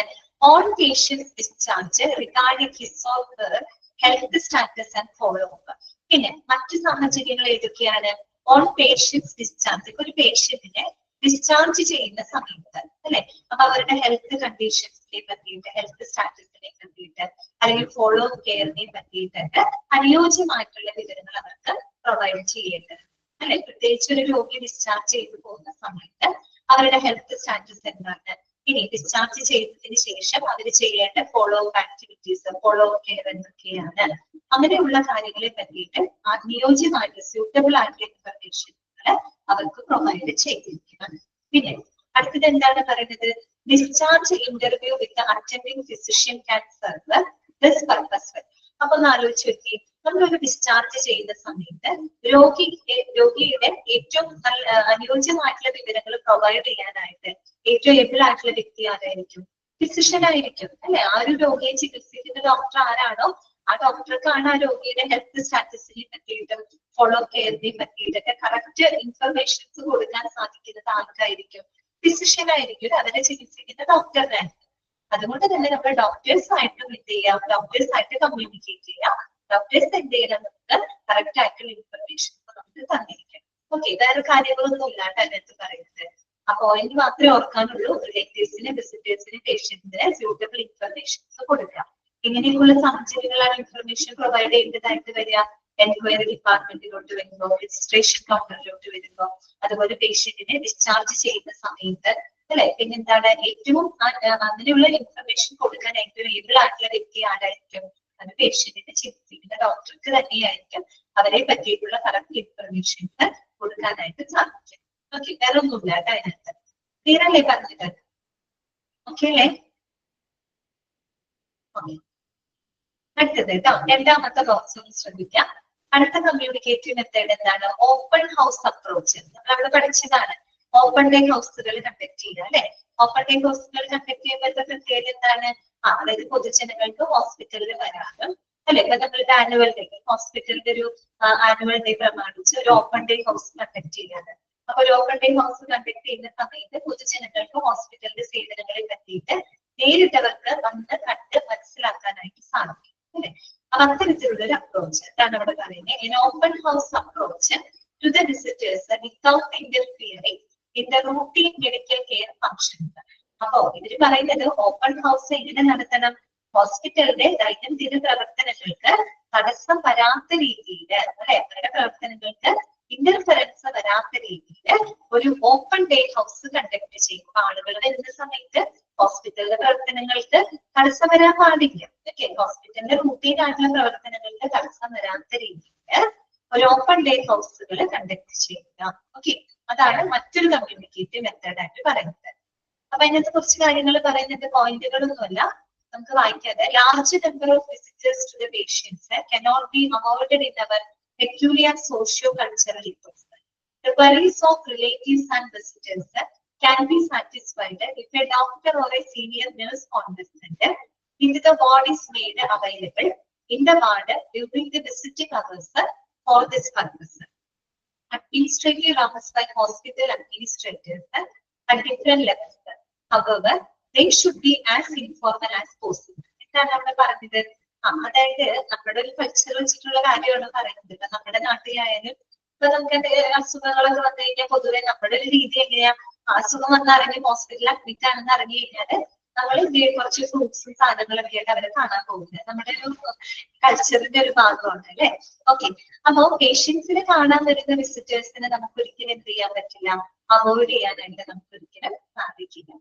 On patients discharge regarding his or her health status and follow up. പിന്നെ മറ്റു സാഹചര്യങ്ങൾ ഏതൊക്കെയാണ്? On patients discharge. ഒരു പേഷ്യന്റിനെ ഡിസ്ചാർജ് ചെയ്യുന്ന സമയത്ത് അല്ലെ, അപ്പൊ അവരുടെ ഹെൽത്ത് കണ്ടീഷൻസിനെ പറ്റിയിട്ട്, ഹെൽത്ത് സ്റ്റാറ്റസിനെ പറ്റിയിട്ട്, അല്ലെങ്കിൽ ഫോളോ അപ്പ് കെയറിനെ പറ്റിയിട്ടൊക്കെ അനുയോജ്യമായിട്ടുള്ള വിവരങ്ങൾ അവർക്ക് പ്രൊവൈഡ് ചെയ്യേണ്ടത് അല്ലെ. പ്രത്യേകിച്ച് ഒരു രോഗി ഡിസ്ചാർജ് ചെയ്തു പോകുന്ന സമയത്ത് അവരുടെ ഹെൽത്ത് സ്റ്റാറ്റസ് എന്താണ്, ഇനി ഡിസ്ചാർജ് ചെയ്തതിന് ശേഷം അവർ ചെയ്യേണ്ട follow up activities, follow up care എന്തൊക്കെയാണ്, അങ്ങനെയുള്ള കാര്യങ്ങളെ പറ്റിയിട്ട് അനുയോജ്യമായിട്ട് സ്യൂട്ടബിൾ ആയിട്ടുള്ള ഇൻഫർമേഷൻ അവർക്ക് പ്രൊവൈഡ് ചെയ്തിരിക്കണം. പിന്നെ അടുത്തത് എന്താണ് പറയുന്നത്? Discharge interview with അറ്റൻഡിംഗ് physician can serve this purpose. അപ്പൊ ഒന്ന് ആലോചിച്ച് നോക്കി, നമ്മളൊരു ഡിസ്ചാർജ് ചെയ്യുന്ന സമയത്ത് രോഗിയുടെ ഏറ്റവും അനുയോജ്യമായിട്ടുള്ള വിവരങ്ങൾ പ്രൊവൈഡ് ചെയ്യാനായിട്ട് ഏറ്റവും എബിൾ ആയിട്ടുള്ള വ്യക്തി ആരായിരിക്കും? ഫിസിഷ്യൻ ആയിരിക്കും അല്ലെ. ആ ഒരു രോഗിയെ ചികിത്സിക്കുന്ന ഡോക്ടർ ആരാണോ ആ ഡോക്ടർക്കാണ് ആ രോഗിയുടെ ഹെൽത്ത് സ്റ്റാറ്റസിനെ പറ്റിയിട്ടും ഫോളോ കെയറിനെ പറ്റിയിട്ടൊക്കെ കറക്റ്റ് ഇൻഫർമേഷൻസ് കൊടുക്കാൻ സാധിക്കുന്നത് ആർക്കായിരിക്കും? ഫിസിഷ്യൻ ആയിരിക്കും, അവരെ ചികിത്സിക്കുന്ന ഡോക്ടറിനായിരിക്കും. അതുകൊണ്ട് തന്നെ നമ്മൾ ഡോക്ടേഴ്സ് ആയിട്ടും എന്ത് ചെയ്യാം? ഡോക്ടേഴ്സ് ആയിട്ട് കമ്മ്യൂണിക്കേറ്റ് ചെയ്യാം. ഡോക്ടേഴ്സ് എന്ത് ചെയ്യണം? നമുക്ക് കറക്റ്റ് ആയിട്ടുള്ള ഇൻഫർമേഷൻ നമുക്ക് തന്നിരിക്കണം. ഓക്കെ, വേറെ കാര്യങ്ങളൊന്നും ഇല്ലാണ്ട് അതിനകത്ത് പറയുന്നത്. ആ പോയിന്റ് മാത്രമേ ഓർക്കാനുള്ളൂ. റിലേറ്റീവ്സിന്, വിസിറ്റേഴ്സിന്, പേഷ്യൻസിന് സ്യൂട്ടബിൾ ഇൻഫർമേഷൻസ് കൊടുക്കാം. ഇങ്ങനെയൊക്കെയുള്ള സാഹചര്യങ്ങളാണ് ഇൻഫർമേഷൻ പ്രൊവൈഡ് ചെയ്യേണ്ടതായിട്ട് വരിക. എൻക്വയറി ഡിപ്പാർട്ട്മെന്റിലോട്ട് വരുമ്പോ, രജിസ്ട്രേഷൻ കൗണ്ടറിലോട്ട് വരുമ്പോ, അതുപോലെ പേഷ്യന്റിനെ ഡിസ്ചാർജ് ചെയ്യുന്ന സമയത്ത് അല്ലെ. പിന്നെന്താണ്? ഏറ്റവും അങ്ങനെയുള്ള ഇൻഫർമേഷൻ കൊടുക്കാൻ ഏറ്റവും ഏബിൾ ആയിട്ടുള്ള വ്യക്തി ആരായിരിക്കും? അത് പേഷ്യന്റിനെ ചികിത്സിക്കുന്ന ഡോക്ടർക്ക് തന്നെയായിരിക്കും അവരെ പറ്റിയിട്ടുള്ള കറക്റ്റ് ഇൻഫർമേഷൻസ് കൊടുക്കാനായിട്ട് സാധിക്കും. ഓക്കെ, വേറെ ഒന്നുമില്ല കേട്ടോ അതിനകത്ത്. ക്ലിയർ അല്ലേ പറഞ്ഞത്? ഓക്കെ അല്ലേ? അടുത്തത് കേട്ടോ, രണ്ടാമത്തെ ബോക്സ് ഒന്ന് ശ്രദ്ധിക്കാം. അടുത്ത കമ്മ്യൂണിക്കേറ്റീവ് മെത്തേഡ് എന്താണ്? Open house approach. നമ്മൾ അവിടെ പഠിച്ചതാണ്. ഓപ്പൺ ഡേ ഹൗസുകൾ കണ്ടക്ട് ചെയ്യുക അല്ലെ. ഓപ്പൺ ഡേ ഹൗസുകൾ കണ്ടക്ട് ചെയ്യുമ്പോഴത്തെ പ്രത്യേകത എന്താണ്? അതായത് പൊതുജനങ്ങൾക്ക് ഹോസ്പിറ്റലിൽ വരാനും അല്ലെ. ഇപ്പൊ നമ്മളുടെ ആനുവൽ ഡേ, ഹോസ്പിറ്റലിന്റെ ഒരു ആനുവൽ ഡേ പ്രമാണിച്ച് ഒരു ഓപ്പൺ ഡേ ഹൗസ് കണ്ടക്ട് ചെയ്യാണ്. അപ്പൊ ഒരു ഓപ്പൺ ഡേ ഹൗസ് കണ്ടക്ട് ചെയ്യുന്ന സമയത്ത് പൊതുജനങ്ങൾക്ക് ഹോസ്പിറ്റലിന്റെ സേവനങ്ങളെ പറ്റിയിട്ട് നേരിട്ടവർക്ക് വന്ന് കണ്ട് മനസ്സിലാക്കാനായിട്ട് സാധിക്കും അല്ലെ. അപ്പൊ അത്തരത്തിലുള്ള ഒരു അപ്രോച്ച് എന്താണ് അവിടെ പറയുന്നത്? Open house approach to the visitors with without interfering in the routine medical care functions. അപ്പോ ഇവര് പറയുന്നത് ഓപ്പൺ ഹൗസ് എങ്ങനെ നടത്തണം, ഹോസ്പിറ്റലിന്റെ ദൈനംദിന പ്രവർത്തനങ്ങൾക്ക് തടസ്സം വരാത്ത രീതിയിൽ അല്ലെ, അവരുടെ പ്രവർത്തനങ്ങൾക്ക് ഇന്റർഫറൻസ് വരാത്ത രീതിയിൽ ഒരു ഓപ്പൺ ഡേ ഹൗസ് കണ്ടക്ട് ചെയ്യും. ആളുകൾ വരുന്ന സമയത്ത് ഹോസ്പിറ്റലിലെ പ്രവർത്തനങ്ങൾക്ക് തടസ്സം വരാൻ പാടില്ല. ഓക്കെ, ഹോസ്പിറ്റലിന്റെ റൂട്ടീൻ ആയിട്ടുള്ള പ്രവർത്തനങ്ങൾക്ക് തടസ്സം വരാത്ത രീതിയിൽ ഒരു ഓപ്പൺ ഡേ ഹൗസുകൾ കണ്ടക്ട് ചെയ്യുക. ഓക്കെ, അതാണ് മറ്റൊരു കമ്മ്യൂണിക്കേറ്റീവ് മെത്തേഡ് ആയിട്ട് പറയുന്നത്. അപ്പൊ അതിനകത്ത് കുറച്ച് കാര്യങ്ങൾ പറയുന്നത് പോയിന്റുകളൊന്നുമല്ല, നമുക്ക് വായിക്കാതെ. Large number of visitors to the patients cannot be avoided in our peculiar socio-cultural ethos. The queries of relatives and visitors can be satisfied if a doctor or a senior nurse condescend if the ward is made available in the ward during the visiting hours for this purpose. Administrative roles by hospital administrators at different levels. However, they should be as informal as possible. എന്താണ് അവിടെ പറഞ്ഞത്? അതായത് നമ്മുടെ ഒരു culture വെച്ചിട്ടുള്ള കാര്യമാണ് പറയുന്നത്. ഇപ്പൊ നമ്മുടെ നാട്ടിലായാലും ഇപ്പൊ നമുക്ക് അസുഖങ്ങളൊക്കെ വന്നു കഴിഞ്ഞാൽ പൊതുവെ നമ്മുടെ ഒരു രീതി എങ്ങനെയാ, അസുഖം വന്നിറങ്ങി ഹോസ്പിറ്റലിൽ അഡ്മിറ്റ് ആണെന്ന് അറിഞ്ഞു കഴിഞ്ഞാല് നമ്മൾ കുറച്ച് ഫ്രൂട്ട്സും സാധനങ്ങളൊക്കെ ആയിട്ട് അവരെ കാണാൻ പോകുന്നത് നമ്മുടെ ഒരു കൾച്ചറിന്റെ ഒരു ഭാഗമാണ് അല്ലെ. ഓക്കെ, അപ്പോ പേഷ്യൻസിനെ കാണാൻ വരുന്ന വിസിറ്റേഴ്സിനെ നമുക്ക് ഒരിക്കലും എന്ത് ചെയ്യാൻ പറ്റില്ല, അവോയ്ഡ് ചെയ്യാനായിട്ട് നമുക്ക് ഒരിക്കലും സാധിക്കില്ല.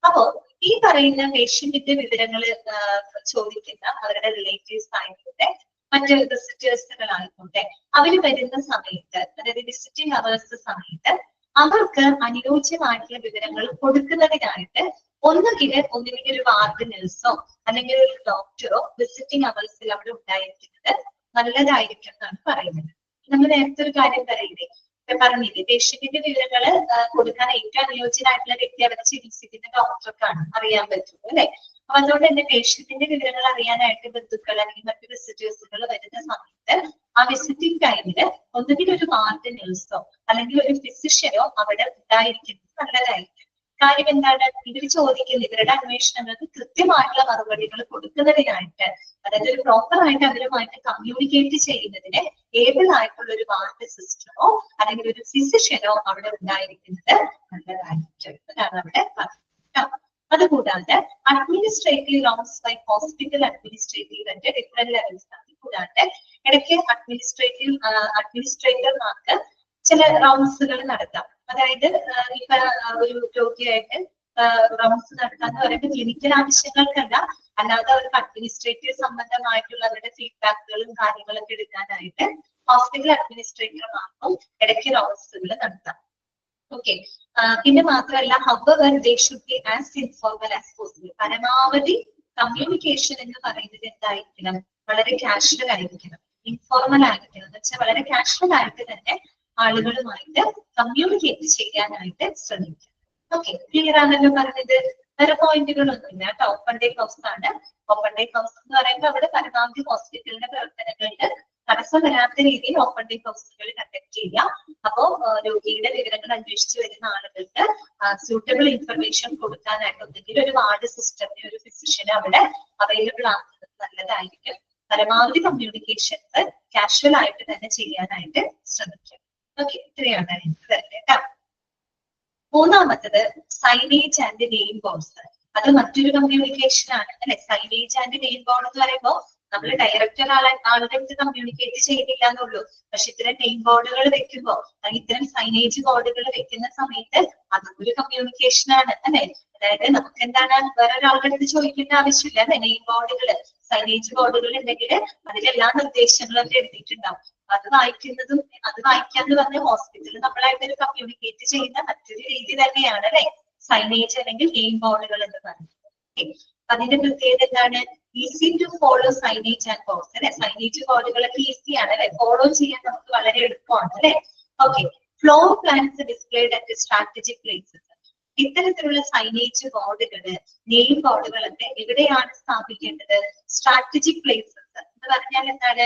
അപ്പോ ഈ പറയുന്ന പേഷ്യന്റിന്റെ വിവരങ്ങൾ ചോദിക്കുന്ന അവരുടെ റിലേറ്റീവ്സ് ആയിക്കോട്ടെ, മറ്റ് വിസിറ്റേഴ്സുകളായിക്കോട്ടെ, അവര് വരുന്ന സമയത്ത്, അതായത് വിസിറ്റിംഗ് അവേഴ്സ് സമയത്ത് അവർക്ക് അനുയോജ്യമായിട്ടുള്ള വിവരങ്ങൾ കൊടുക്കുന്നതിനായിട്ട് ഒന്നുകിൽ ഒരു വാർഡ് നഴ്സോ അല്ലെങ്കിൽ ഒരു ഡോക്ടറോ വിസിറ്റിംഗ് അവേഴ്സിൽ അവിടെ ഉണ്ടായിരിക്കുന്നത് നല്ലതായിരിക്കും എന്നാണ് പറയുന്നത്. നമ്മൾ നേരത്തെ ഒരു കാര്യം പറയില്ലേ, പറഞ്ഞില്ലേ, പേഷ്യന്റിന്റെ വിവരങ്ങൾ കൊടുക്കാൻ ഏറ്റവും അനുയോജ്യനായിട്ടുള്ള വ്യക്തി അവരെ ചികിത്സിക്കുന്ന ഡോക്ടർക്കാണ് അറിയാൻ പറ്റുള്ളൂ അല്ലെ. അപ്പൊ അതുകൊണ്ട് തന്നെ പേഷ്യന്റിന്റെ വിവരങ്ങൾ അറിയാനായിട്ട് ബന്ധുക്കൾ അല്ലെങ്കിൽ മറ്റു വിസിറ്റേഴ്സുകൾ വരുന്ന സമയത്ത് ആ വിസിറ്റിംഗ് ടൈമില് ഒന്നുകിൽ ഒരു വാർഡ് നഴ്സോ അല്ലെങ്കിൽ ഒരു ഫിസിഷ്യനോ അവിടെ ഉണ്ടായിരിക്കുന്നത് നല്ലതായിരിക്കും. കാര്യം എന്താണ്, ഇവർ ചോദിക്കുന്നത് ഇവരുടെ അന്വേഷണങ്ങൾക്ക് കൃത്യമായിട്ടുള്ള മറുപടികൾ കൊടുക്കുന്നതിനായിട്ട്, അതായത് ഒരു പ്രോപ്പർ ആയിട്ട് അവരുമായിട്ട് കമ്മ്യൂണിക്കേറ്റ് ചെയ്യുന്നതിന് ഏബിൾ ആയിട്ടുള്ള ഒരു വാർഡ് സിസ്റ്റമോ അല്ലെങ്കിൽ ഒരു ഫിസിഷ്യനോ അവിടെ ഉണ്ടായിരിക്കുന്നത് നല്ലതായിരിക്കും. അതാണ് അവിടെ പറഞ്ഞത്. അതുകൂടാതെ administrative rounds by hospital administrative different levels ആണ്. കൂടാതെ ഇടയ്ക്ക് അഡ്മിനിസ്ട്രേറ്റർമാർക്ക് ചില റൗണ്ട്സുകൾ നടത്താം. അതായത് ഇപ്പൊ ഒരു രോഗിയായിട്ട് റൗണ്ട്സ് നടത്താന്ന് പറയുമ്പോൾ ക്ലിനിക്കൽ ആവശ്യങ്ങൾക്കല്ല, അല്ലാതെ അവർക്ക് അഡ്മിനിസ്ട്രേറ്റീവ് സംബന്ധമായിട്ടുള്ള അവരുടെ ഫീഡ്ബാക്കുകളും കാര്യങ്ങളൊക്കെ എടുക്കാനായിട്ട് ഹോസ്പിറ്റൽ അഡ്മിനിസ്ട്രേറ്റർമാർക്കും ഇടയ്ക്ക് റൗണ്ട്സുകൾ നടത്താം. ഓക്കെ, പിന്നെ മാത്രമല്ല however they should be as informal as possible. പരമാവധി കമ്മ്യൂണിക്കേഷൻ എന്ന് പറയുന്നത് എന്തായിരിക്കണം, വളരെ കാഷ്വൽ ആയിരിക്കണം, ഇൻഫോർമൽ ആയിരിക്കണം. എന്ന് വെച്ചാൽ വളരെ കാഷ്വൽ ആയിട്ട് തന്നെ ആളുകളുമായിട്ട് കമ്മ്യൂണിക്കേറ്റ് ചെയ്യാനായിട്ട് ശ്രമിക്കുക. ഓക്കെ, ക്ലിയർ ആണല്ലോ പറഞ്ഞത്. വേറെ പോയിന്റുകളൊന്നുമില്ല കേട്ടോ. ഓപ്പൺ ഡേ ഹൗസ് ആണ്. ഓപ്പൺ ഡേ ഹൗസ് എന്ന് പറയുമ്പോൾ അവിടെ പരമാവധി ഹോസ്പിറ്റലിന്റെ പ്രവർത്തനങ്ങൾക്ക് തടസ്സം വരാത്ത രീതിയിൽ ഓപ്പൺ ഡേ ഹൗസുകൾ കണ്ടക്ട് ചെയ്യാം. അപ്പോ രോഗിയുടെ വിവരങ്ങൾ അന്വേഷിച്ച് വരുന്ന ആളുകൾക്ക് സ്യൂട്ടബിൾ ഇൻഫർമേഷൻ കൊടുക്കാനായിട്ട് ഒന്നെങ്കിൽ ഒരു വാർഡ് സിസ്റ്റമിന് ഒരു ഫിസിഷ്യനെ അവിടെ അവൈലബിൾ ആക്കുന്നത് നല്ലതായിരിക്കും. പരമാവധി കമ്മ്യൂണിക്കേഷൻസ് കാഷ്വൽ ആയിട്ട് തന്നെ ചെയ്യാനായിട്ട് ശ്രമിക്കുക. ഓക്കെ, ഇത്രയാണ് എനിക്ക് കേട്ടോ. മൂന്നാമത്തത് സൈനേജ് ആൻഡ് നെയിം ബോർഡ്സ്. അത് മറ്റൊരു കമ്മ്യൂണിക്കേഷൻ ആണ് അല്ലെ. സൈനേജ് ആൻഡ് നെയിം ബോർഡ് എന്ന് പറയുമ്പോൾ നമ്മൾ ഡയറക്റ്റ് ആളുടെ അടുത്ത് കമ്മ്യൂണിക്കേറ്റ് ചെയ്യുന്നില്ല എന്നുള്ളൂ. പക്ഷെ ഇത്തരം നെയിം ബോർഡുകൾ വെക്കുമ്പോ അല്ലെങ്കിൽ ഇത്തരം സൈനേജ് ബോർഡുകൾ വെക്കുന്ന സമയത്ത് അതൊരു കമ്മ്യൂണിക്കേഷൻ ആണ് അല്ലെ. അതായത് നമുക്ക് എന്താണ് വേറെ ഒരാളുടെ അടുത്ത് ചോദിക്കേണ്ട ആവശ്യമില്ല അല്ലെ. നെയിം ബോർഡുകൾ, സൈനേജ് ബോർഡുകൾ ഉണ്ടെങ്കിൽ അതിലെല്ലാ നിർദ്ദേശങ്ങളൊക്കെ എഴുതിയിട്ടുണ്ടാവും. അത് വായിക്കാന്ന് പറഞ്ഞ ഹോസ്പിറ്റലിൽ നമ്മളായിട്ട് കമ്മ്യൂണിക്കേറ്റ് ചെയ്യുന്ന മറ്റൊരു രീതി തന്നെയാണ് അല്ലെ സൈനേജ് അല്ലെങ്കിൽ നെയിം ബോർഡുകൾ എന്ന് പറയുന്നത്. അതിന്റെ പ്രത്യേകത എന്താണ്? Easy to follow signage and boards അല്ലെ. സൈനേജ് ബോർഡുകളൊക്കെ ഈസിയാണ് അല്ലെ, ഫോളോ ചെയ്യാൻ നമുക്ക് വളരെ എളുപ്പമാണ് അല്ലെ. Okay, floor plans displayed at strategic places. ഇത്തരത്തിലുള്ള സൈനേജ് ബോർഡുകള്, നെയിം ബോർഡുകളൊക്കെ എവിടെയാണ് സ്ഥാപിക്കേണ്ടത്? സ്ട്രാറ്റജിക് പ്ലേസസ് എന്ന് പറഞ്ഞാൽ എന്താണ്?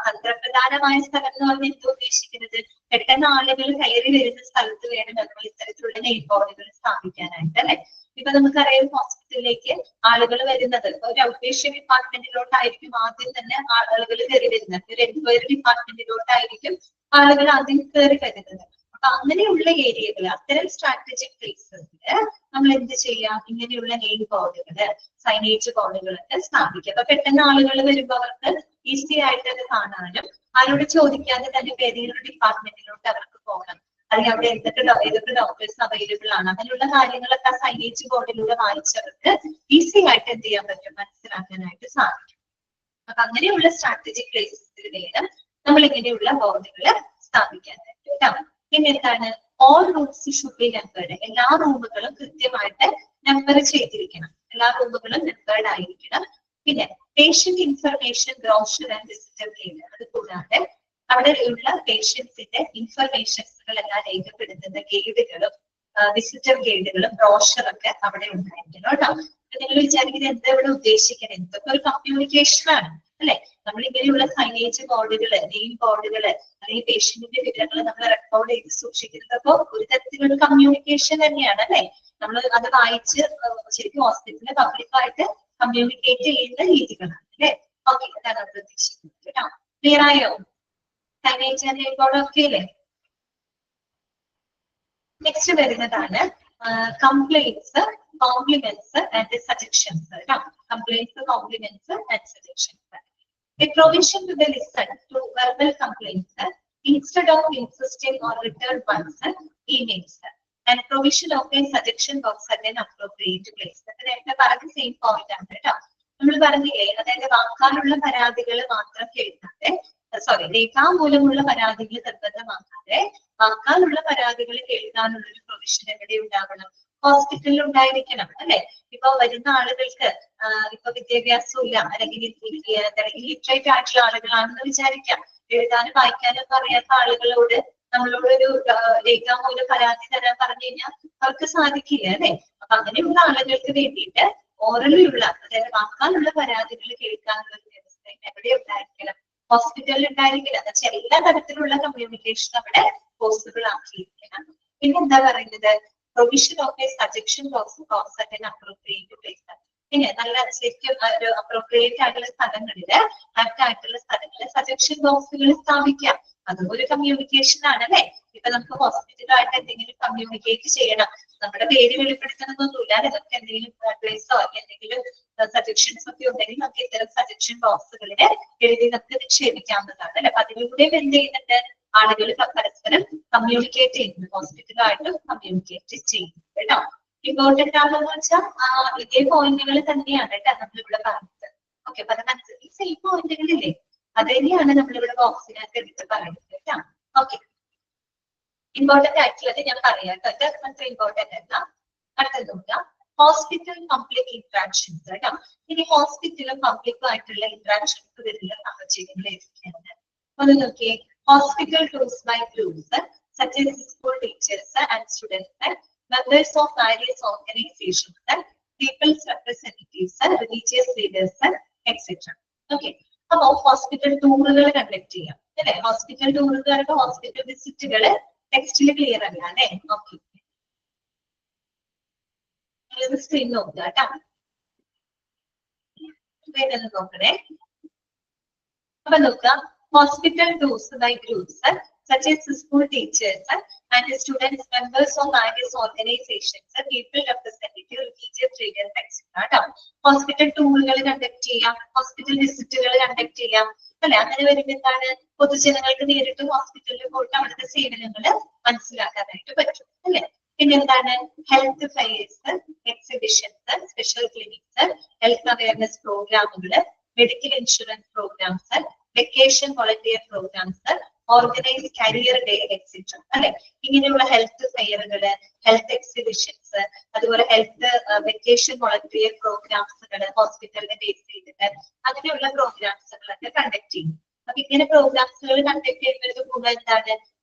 തന്ത്രപ്രധാനമായ സ്ഥലം എന്ന് പറഞ്ഞാൽ എന്താ ഉദ്ദേശിക്കുന്നത്? പെട്ടെന്ന് ആളുകൾ കയറി വരുന്ന സ്ഥലത്ത് വേണം നമ്മൾ ഇത്തരത്തിലുള്ള നെയിം ബോർഡുകൾ സ്ഥാപിക്കാനായിട്ട് അല്ലെ. ഇപ്പൊ നമുക്കറിയാം ഹോസ്പിറ്റലിലേക്ക് ആളുകൾ വരുന്നത് ഒരു ഔട്ട്പേഷ്യൻ ഡിപ്പാർട്ട്മെന്റിലോട്ടായിരിക്കും ആദ്യം തന്നെ ആളുകൾ കയറി വരുന്നത്. ഒരു എൻക്വയറി ഡിപ്പാർട്ട്മെന്റിലോട്ടായിരിക്കും ആളുകൾ ആദ്യം കയറി വരുന്നത്. അപ്പൊ അപ്പൊ അങ്ങനെയുള്ള ഏരിയകൾ, അത്തരം സ്ട്രാറ്റജിക് പ്ലേസസില് നമ്മൾ എന്ത് ചെയ്യാം, ഇങ്ങനെയുള്ള നെയിം ബോർഡുകള്, സൈനേജ് ബോർഡുകളൊക്കെ സ്ഥാപിക്കുക. അപ്പൊ പെട്ടെന്ന് ആളുകൾ വരുമ്പോൾ അവർക്ക് ഈസി ആയിട്ട് അത് കാണാനും, ആരോട് ചോദിക്കാതെ തന്നെ ഏതെങ്കിലും ഡിപ്പാർട്ട്മെന്റിലോട്ട് അവർക്ക് പോകണം, അല്ലെങ്കിൽ അവിടെ ഏതൊക്കെ ഡോക്ടേഴ്സ് അവൈലബിൾ ആണ്, അങ്ങനെയുള്ള കാര്യങ്ങളൊക്കെ ആ സൈനേജ് ബോർഡിലൂടെ വായിച്ചവർക്ക് ഈസി ആയിട്ട് എന്ത് ചെയ്യാൻ പറ്റും, മനസ്സിലാക്കാനായിട്ട് സാധിക്കും. അപ്പൊ അങ്ങനെയുള്ള സ്ട്രാറ്റജിക് പ്ലേസസിൽ വേണം നമ്മൾ ഇങ്ങനെയുള്ള ബോർഡുകൾ സ്ഥാപിക്കാനായിട്ട് കേട്ടോ. പിന്നെ എന്താണ്, all rooms should be numbered. എല്ലാ റൂമുകളും കൃത്യമായിട്ട് നമ്പർ ചെയ്തിരിക്കണം, എല്ലാ റൂമുകളും നമ്പേർഡ് ആയിരിക്കണം. പിന്നെ patient information brochure and visitor guide, അത് കൂടാതെ അവിടെ ഉള്ള പേഷ്യൻസിന്റെ ഇൻഫർമേഷൻസുകൾ എല്ലാം രേഖപ്പെടുത്തുന്ന ഗൈഡുകളും വിസിറ്റർ ഗൈഡുകളും ബ്രോഷറൊക്കെ അവിടെ ഉണ്ടായിരിക്കണം കേട്ടോ. നിങ്ങൾ വിചാരിക്കുന്നത് എന്താ ഇവിടെ ഉദ്ദേശിക്കുന്നത്, എന്തൊക്കെ ഒരു കമ്മ്യൂണിക്കേഷൻ ആണ് അല്ലെ. നമ്മൾ ഇങ്ങനെയുള്ള സൈനേജ് ബോർഡുകള്, നെയിം ബോർഡുകള്, അല്ലെങ്കിൽ പേഷ്യന്റിന്റെ വിവരങ്ങൾ നമ്മൾ റെക്കോർഡ് ചെയ്ത് സൂക്ഷിക്കുന്നതപ്പോ ഒരു തരത്തിലുള്ള കമ്മ്യൂണിക്കേഷൻ തന്നെയാണ് അല്ലെ. നമ്മൾ അത് വായിച്ച് ശരിക്കും ഹോസ്പിറ്റലിൽ പബ്ലിക്കായിട്ട് കമ്മ്യൂണിക്കേറ്റ് ചെയ്യുന്ന രീതികളാണ് അല്ലെ. ഓക്കെ, അതാണ് നമ്മൾ ഉദ്ദേശിക്കുന്നത് കേട്ടോ. ക്ലിയർ ആയോ? സൈനേജ് ആൻഡ് നെയിം ബോർഡ് ഒക്കെ അല്ലേ. നെക്സ്റ്റ് വരുന്നതാണ് കംപ്ലൈന്റ്സ്, കോംപ്ലിമെന്റ്സ് ആൻഡ് സജഷൻസ് കേട്ടോ. Complaints, compliments and suggestions. A provision to the listen to verbal complaints instead of insisting on return ones, emails, and provision of a suggestion box at an appropriate place. നേരത്തെ പറഞ്ഞ same point ആണ് കേട്ടോ. നമ്മൾ പറഞ്ഞില്ലേ, അതായത് വാക്കാലുള്ള പരാതികൾ മാത്രം കേൾക്കാതെ, സോറി, രേഖാമൂലമുള്ള പരാതികൾ നിർബന്ധമാക്കാതെ വാക്കാലുള്ള പരാതികൾ കേൾക്കാനുള്ള ഒരു പ്രൊവിഷൻ എവിടെ ഉണ്ടാവണം, ഹോസ്പിറ്റലിൽ ഉണ്ടായിരിക്കണം അല്ലെ. ഇപ്പൊ വരുന്ന ആളുകൾക്ക് ഇപ്പൊ വിദ്യാഭ്യാസം ഇല്ല, അല്ലെങ്കിൽ ലിറ്ററേറ്റ് ആയിട്ടുള്ള ആളുകളാണെന്ന് വിചാരിക്കാം, എഴുതാനും വായിക്കാനും അറിയാത്ത ആളുകളോട് നമ്മളോടൊരു രേഖാമൂല പരാതി തരാൻ പറഞ്ഞു കഴിഞ്ഞാൽ അവർക്ക് സാധിക്കില്ല അല്ലെ. അപ്പൊ അങ്ങനെയുള്ള ആളുകൾക്ക് വേണ്ടിയിട്ട് ഓറലിലുള്ള, അതായത് വാക്കാനുള്ള പരാതികൾ കേൾക്കാനുള്ള ഒരു വ്യവസ്ഥ എവിടെ ഉണ്ടായിരിക്കണം, ഹോസ്പിറ്റലിൽ ഉണ്ടായിരിക്കില്ല. എന്ന് വെച്ചാൽ എല്ലാ തരത്തിലുള്ള കമ്മ്യൂണിക്കേഷൻ അവിടെ പോസിബിൾ ആക്കിയിരിക്കണം. പിന്നെ എന്താ പറയുന്നത്, provision of A suggestion box at an appropriate place. പിന്നെ നല്ല ശരിക്കും ഒരു അപ്രോപ്രിയേറ്റ് ആയിട്ടുള്ള സ്ഥലങ്ങളില്, ആപ്റ്റ് ആയിട്ടുള്ള സ്ഥലങ്ങളിൽ സജഷൻ ബോക്സുകൾ സ്ഥാപിക്കാം. അതും ഒരു കമ്മ്യൂണിക്കേഷൻ ആണ് അല്ലെ. ഇപ്പൊ നമുക്ക് ഹോസ്പിറ്റലായിട്ട് എന്തെങ്കിലും കമ്മ്യൂണിക്കേറ്റ് ചെയ്യണം, നമ്മുടെ പേര് വെളിപ്പെടുത്തണമെന്നൊന്നുമില്ല, നമുക്ക് എന്തെങ്കിലും അഡ്വൈസോ എന്തെങ്കിലും സജഷൻസ് ഒക്കെ ഉണ്ടെങ്കിൽ നമുക്ക് ഇത്തരം സജഷൻ ബോക്സുകളിൽ എഴുതി നമുക്ക് നിക്ഷേപിക്കാവുന്നതാണ് അല്ലെ. അപ്പൊ അതിലൂടെ എന്ത് ചെയ്യുന്നുണ്ട്, ആളുകൾ പരസ്പരം കമ്മ്യൂണിക്കേറ്റ് ചെയ്യുന്നു, ഹോസ്പിറ്റലായിട്ട് കമ്മ്യൂണിക്കേറ്റ് ചെയ്യുന്നു കേട്ടോ. ഇമ്പോർട്ടന്റ് ആണെന്ന് വെച്ചാൽ ഇതേ പോയിന്റുകൾ തന്നെയാണ് കേട്ടോ നമ്മളിവിടെ പറഞ്ഞത്. ഓക്കെ, അപ്പൊ അത് മനസ്സിലായി, സെയിം പോയിന്റുകളില്ലേ, അത് തന്നെയാണ് നമ്മളിവിടെ ബോക്സിനകത്ത് എടുത്ത് പറയുന്നത് കേട്ടോ. ഓക്കെ, ഇമ്പോർട്ടന്റ് ആയിട്ടുള്ളത് ഞാൻ പറയാം കേട്ടോ, ഇത് അത്ര ഇമ്പോർട്ടന്റ് അല്ല. അടുത്തത് നോക്കാം, ഹോസ്പിറ്റൽ പബ്ലിക് ഇന്ററാക്ഷൻസ് കേട്ടോ. ഇനി ഹോസ്പിറ്റലും പബ്ലിക്കും ആയിട്ടുള്ള ഇന്ററാക്ഷൻസ് വരുന്ന സാഹചര്യങ്ങൾ ഏതൊക്കെയാണ് ഒന്ന് നോക്കിയേ. Hospital tours by groups, such as school teachers and students, members of various organizations, people's representatives, religious leaders, etc. Okay. അപ്പൊ ഹോസ്പിറ്റൽ ടൂറുകൾ കണ്ടക്ട് ചെയ്യാം അല്ലെ. ഹോസ്പിറ്റൽ ടൂറുകാർക്ക് ഹോസ്പിറ്റൽ വിസിറ്റുകൾ ടെക്സ്റ്റിൽ ക്ലിയർ അല്ല അല്ലെ. ഓക്കെ, സ്ക്രീൻ നോക്കുക കേട്ടോ, വേഗം നോക്കണേ. അപ്പൊ നോക്കാം, hospital tours by groups, such as school teachers and students, members of various organizations, people representative, religious leaders, etc. Hospital ടൂറുകൾ കണ്ടക്ട് ചെയ്യാം, ഹോസ്പിറ്റൽ വിസിറ്റുകൾ കണ്ടക്ട് ചെയ്യാം അല്ലെ. അങ്ങനെ വരുമ്പോൾ എന്താണ്, പൊതുജനങ്ങൾക്ക് നേരിട്ട് ഹോസ്പിറ്റലിൽ പോയിട്ട് അവിടുത്തെ സേവനങ്ങൾ മനസ്സിലാക്കാനായിട്ട് പറ്റും അല്ലെ. പിന്നെ എന്താണ്, health fairs, exhibitions, special clinics, health awareness പ്രോഗ്രാമുകൾ, medical insurance programs, vacation volunteer programs, organise career day etcetera അല്ലെ. ഇങ്ങനെയുള്ള ഹെൽത്ത് ഫെയറുകള്, ഹെൽത്ത് എക്സിബിഷൻസ്, അതുപോലെ ഹെൽത്ത് വെക്കേഷൻ വോളണ്ടിയർ പ്രോഗ്രാംസുകൾ ഹോസ്പിറ്റലിനെ ബേസ് ചെയ്തിട്ട് അങ്ങനെയുള്ള പ്രോഗ്രാംസുകളൊക്കെ കണ്ടക്ട് ചെയ്യും. അപ്പൊ ഇങ്ങനെ പ്രോഗ്രാംസുകൾ കണ്ടക്ട് ചെയ്യുന്നത് കൂടെ എന്താണ്,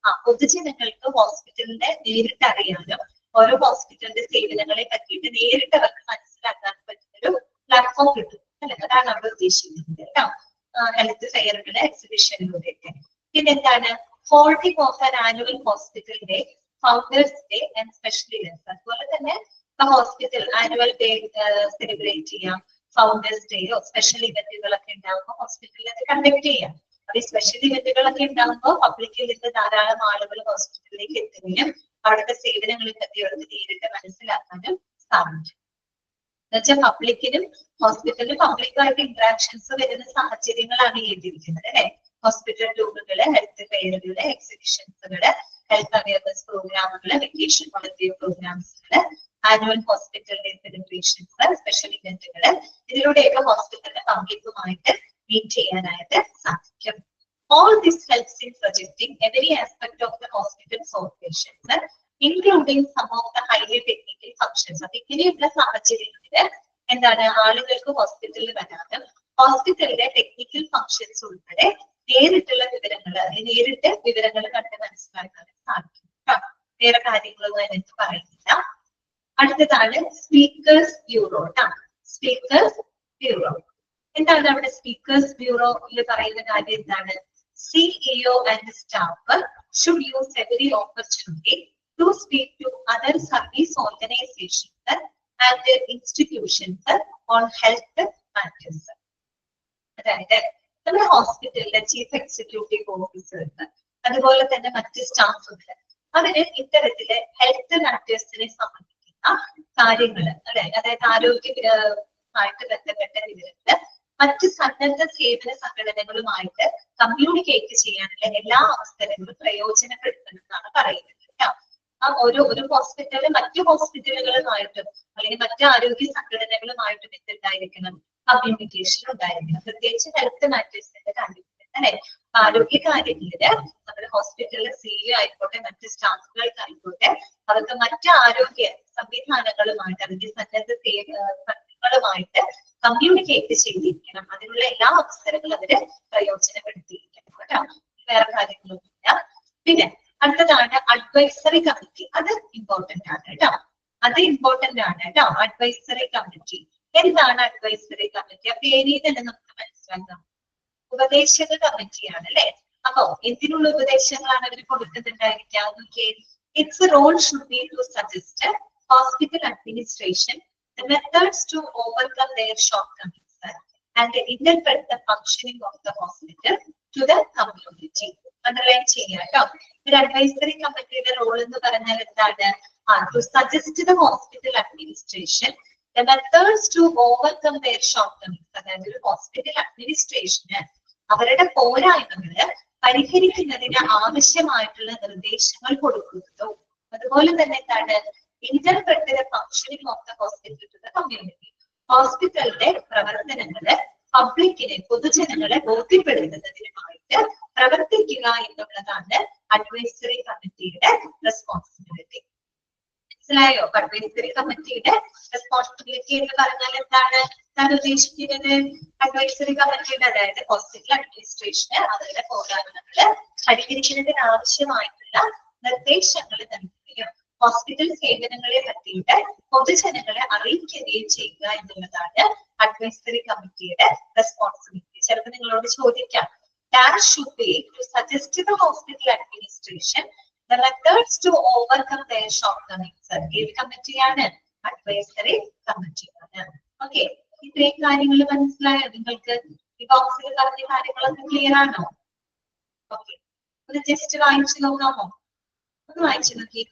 പൊതുജനങ്ങൾക്ക് ഹോസ്പിറ്റലിനെ നേരിട്ട് അറിയാനും ഓരോ ഹോസ്പിറ്റലിന്റെ സേവനങ്ങളെ പറ്റിയിട്ട് നേരിട്ട് അവർക്ക് മനസ്സിലാക്കാൻ പറ്റുന്ന ഒരു പ്ലാറ്റ്ഫോം കിട്ടും അല്ലെ. അതാണ് അവിടെ ഉദ്ദേശിക്കുന്നത് കേട്ടോ, ഹെൽത്ത് ഫെയറുകള്, എക്സിബിഷനിലൂടെയൊക്കെ. പിന്നെ എന്താണ്, holding of an annual hospital day, founders day and special events. അതുപോലെ തന്നെ ഹോസ്പിറ്റൽ ആനുവൽ ഡേ സെലിബ്രേറ്റ് ചെയ്യാം, ഫൗണ്ടേഴ്സ് ഡേയോ സ്പെഷ്യൽ ഇവന്റുകളൊക്കെ ഉണ്ടാകുമ്പോൾ ഹോസ്പിറ്റലിൽ അത് കണ്ടക്ട് ചെയ്യാം. അപ്പൊ ഈ സ്പെഷ്യൽ ഇവന്റുകളൊക്കെ ഉണ്ടാകുമ്പോൾ പബ്ലിക്കിൽ നിന്ന് ധാരാളം ആളുകൾ ഹോസ്പിറ്റലിലേക്ക് എത്തുകയും അവിടുത്തെ സേവനങ്ങളെ പറ്റി അവർക്ക് നേരിട്ട് മനസ്സിലാക്കാനും സാധിക്കും. എന്നുവെച്ചാൽ പബ്ലിക്കിനും ഹോസ്പിറ്റലിലും പബ്ലിക്കായിട്ട് ഇന്ററാക്ഷൻസ് വരുന്ന സാഹചര്യങ്ങളാണ് എഴുതിയിരിക്കുന്നത് അല്ലെ. ഹോസ്പിറ്റൽ ടൂറുകള്, ഹെൽത്ത് ഫെയറുകള്, എക്സിബിഷൻസുകള്, ഹെൽത്ത് അവയർനെസ് പ്രോഗ്രാമുകള്, വെക്കേഷൻ വോളണ്ടിയർ പ്രോഗ്രാംസുകള്, annual hospital day celebrations, special ഇവന്റുകള്, ഇതിലൂടെയൊക്കെ ഹോസ്പിറ്റലിന്റെ പബ്ലിക്കുമായിട്ട് മീറ്റ് ചെയ്യാനായിട്ട് സാധിക്കും. All this helps in projecting every aspect of the hospital's operations, including some of the highly technical functions. അപ്പൊ ഇങ്ങനെയുള്ള സാഹചര്യങ്ങളിൽ എന്താണ് ആളുകൾക്ക് ഹോസ്പിറ്റലിൽ വരാനും ഹോസ്പിറ്റലിലെ ടെക്നിക്കൽ ഫങ്ഷൻസ് ഉൾപ്പെടെ നേരിട്ടുള്ള വിവരങ്ങൾ കണ്ട് മനസ്സിലാക്കാനും സാധിക്കും. വേറെ കാര്യങ്ങളൊന്നും അതിനകത്ത് പറയുന്നില്ല. അടുത്തതാണ് സ്പീക്കേഴ്സ് ബ്യൂറോ. സ്പീക്കേഴ്സ് ബ്യൂറോ എന്താണ്? അവിടെ സ്പീക്കേഴ്സ് ബ്യൂറോയിൽ പറയുന്ന കാര്യം എന്താണ്? CEO and staff should use every opportunity to speak to other service organizations and institutions on health matters. അതായത് നമ്മുടെ ഹോസ്പിറ്റലിലെ ചീഫ് എക്സിക്യൂട്ടീവ് ഓഫീസേഴ്സ് അതുപോലെ തന്നെ മറ്റ് സ്റ്റാഫുകൾ അവര് ഇത്തരത്തില് ഹെൽത്ത് മാറ്റേഴ്സിനെ സംബന്ധിക്കുന്ന കാര്യങ്ങൾ അതായത് ആരോഗ്യമായിട്ട് ബന്ധപ്പെട്ട വിവരങ്ങള് മറ്റ് സന്നദ്ധ സേവന സംഘടനകളുമായിട്ട് കമ്മ്യൂണിക്കേറ്റ് ചെയ്യാനുള്ള എല്ലാ അവസരങ്ങളും പ്രയോജനപ്പെടുത്തണമെന്നാണ് പറയുന്നത് കേട്ടോ. ആ ഒരു ഹോസ്പിറ്റല് മറ്റു ഹോസ്പിറ്റലുകളുമായിട്ടും അല്ലെങ്കിൽ മറ്റു ആരോഗ്യ സംഘടനകളുമായിട്ടും എന്തുണ്ടായിരിക്കണം? കമ്മ്യൂണിക്കേഷൻ ഉണ്ടായിരിക്കണം. പ്രത്യേകിച്ച് ഹെൽത്ത് മാറ്റേഴ്സിന്റെ കാര്യത്തിൽ അല്ലെ. ആരോഗ്യ കാര്യങ്ങളില് നമ്മുടെ ഹോസ്പിറ്റലിലെ CEO ആയിക്കോട്ടെ മറ്റ് സ്റ്റാഫുകൾക്കായിക്കോട്ടെ അവർക്ക് മറ്റ് ആരോഗ്യ സംവിധാനങ്ങളുമായിട്ട് അല്ലെങ്കിൽ സന്നദ്ധ സംഘടനകളുമായിട്ട് കമ്മ്യൂണിക്കേറ്റ് ചെയ്തിരിക്കണം. അതിനുള്ള എല്ലാ അവസരങ്ങളും അവര് പ്രയോജനപ്പെടുത്തിയിരിക്കണം കേട്ടോ. വേറെ കാര്യങ്ങളൊന്നുമില്ല. പിന്നെ അടുത്തതാണ് അഡ്വൈസറി കമ്മിറ്റി. അത് ഇമ്പോർട്ടന്റ് ആണ് കേട്ടോ. അഡ്വൈസറി കമ്മിറ്റി എന്താണ്? അഡ്വൈസറി കമ്മിറ്റി ആ പേരിൽ തന്നെ നമുക്ക് മനസ്സിലാക്കാം. ഉപദേശക കമ്മിറ്റിയാണ് അല്ലെ. അപ്പൊ എന്തിനുള്ള ഉപദേശങ്ങളാണ് അവർ കൊടുക്കുന്നുണ്ടായിരിക്കുക? It's role should be to suggest hospital administration the methods to overcome their shortcomings and interpret the functioning of the hospital to the community. Underline ചെയ്യാട്ടോ. ഒരു അഡ്വൈസറി കമ്മിറ്റിയുടെ റോൾ എന്ന് പറഞ്ഞാൽ എന്താണ്? To suggest the hospital administration the methods to overcome their shortcomings. അതായത് ഒരു hospital അഡ്മിനിസ്ട്രേഷന് അവരുടെ പോരായ്മകള് പരിഹരിക്കുന്നതിന് ആവശ്യമായിട്ടുള്ള നിർദ്ദേശങ്ങൾ കൊടുക്കുന്നതും അതുപോലെ തന്നെ എന്താണ്? Interpret the functioning of the hospital to the community. ഹോസ്പിറ്റലിന്റെ പ്രവർത്തനങ്ങള് പബ്ലിക്കിനെ പൊതുജനങ്ങളെ ബോധ്യപ്പെടുത്തുന്നതിനുമായിട്ട് പ്രവർത്തിക്കുക എന്നുള്ളതാണ് അഡ്വൈസറി കമ്മിറ്റിയുടെ റെസ്പോൺസിബിലിറ്റി. മനസ്സിലായോ? അഡ്വൈസറി കമ്മിറ്റിയുടെ റെസ്പോൺസിബിലിറ്റി എന്ന് പറഞ്ഞാൽ എന്താണ് ഞാൻ ഉദ്ദേശിക്കുന്നത്? അഡ്വൈസറി കമ്മിറ്റിയുടെ അതായത് ഹോസ്പിറ്റൽ അഡ്മിനിസ്ട്രേഷന് അവരുടെ പോരായ്മകള് പരിഹരിക്കുന്നതിന് ആവശ്യമായിട്ടുള്ള നിർദ്ദേശങ്ങൾ നൽകുകയും ഹോസ്പിറ്റൽ സേവനങ്ങളെ പറ്റിയിട്ട് പൊതുജനങ്ങളെ അറിയിക്കുകയും ചെയ്യുക എന്നുള്ളതാണ് അഡ്വൈസറി കമ്മിറ്റിയുടെ റെസ്പോൺസിബിലിറ്റി. ചിലപ്പോൾ നിങ്ങളോട് ചോദിക്കാം, that should be to suggest the hospital administration the methods to overcome their shortcomings. ഏത് കമ്മിറ്റിയാണ്? അഡ്വൈസറി കമ്മിറ്റിയാണ്. ഓക്കെ, ഇത്രയും കാര്യങ്ങൾ മനസ്സിലായോ നിങ്ങൾക്ക്? ഈ ബോക്സിൽ പറഞ്ഞ കാര്യങ്ങളൊക്കെ ക്ലിയർ ആണോ? ഓക്കെ, ഒന്ന് ജസ്റ്റ് വായിച്ചു നോക്കാമോ? ഒന്ന് വായിച്ചു നോക്കി.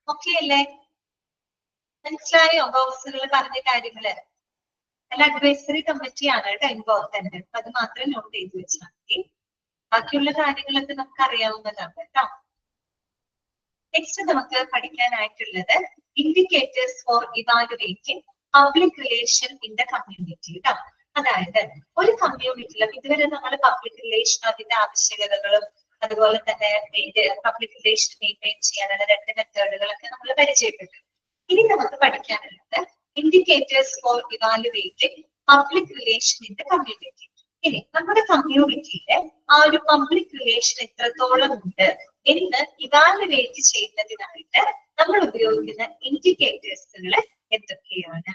ഓക്കെ അല്ലേ? മനസ്സിലായോ ബോക്സുകൾ പറഞ്ഞ കാര്യങ്ങള്? അല്ല, അഡ്വൈസറി കമ്മിറ്റിയാണ് കേട്ടോ ഇമ്പോർട്ടന്റ്. അത് മാത്രം നോട്ട് ചെയ്ത് വെച്ചാൽ മതി. ബാക്കിയുള്ള കാര്യങ്ങളൊക്കെ നമുക്ക് അറിയാവുന്നതാണ് കേട്ടോ. നെക്സ്റ്റ് നമുക്ക് പഠിക്കാനായിട്ടുള്ളത് indicators for evaluating public relation in the community കേട്ടോ. അതായത് ഒരു കമ്മ്യൂണിറ്റിയിൽ ഇതുവരെ നമ്മൾ പബ്ലിക് റിലേഷൻ അതിന്റെ ആവശ്യകതകളും അതുപോലെ തന്നെ പബ്ലിക് റിലേഷൻ മെയിൻറ്റെയിൻ ചെയ്യാനുള്ള 2 മെത്തേഡുകളൊക്കെ നമ്മൾ പരിചയപ്പെട്ടു. ഇനി നമുക്ക് പഠിക്കാനുള്ളത് indicators for evaluating public relation in the community. ഇനി നമ്മുടെ കമ്മ്യൂണിറ്റിയിലെ ആ ഒരു പബ്ലിക് റിലേഷൻ എത്രത്തോളം ഉണ്ട് എന്ന് ഇവാലുവേറ്റ് ചെയ്യുന്നതിനായിട്ട് നമ്മൾ ഉപയോഗിക്കുന്ന ഇൻഡിക്കേറ്റേഴ്സുകൾ എന്തൊക്കെയാണ്?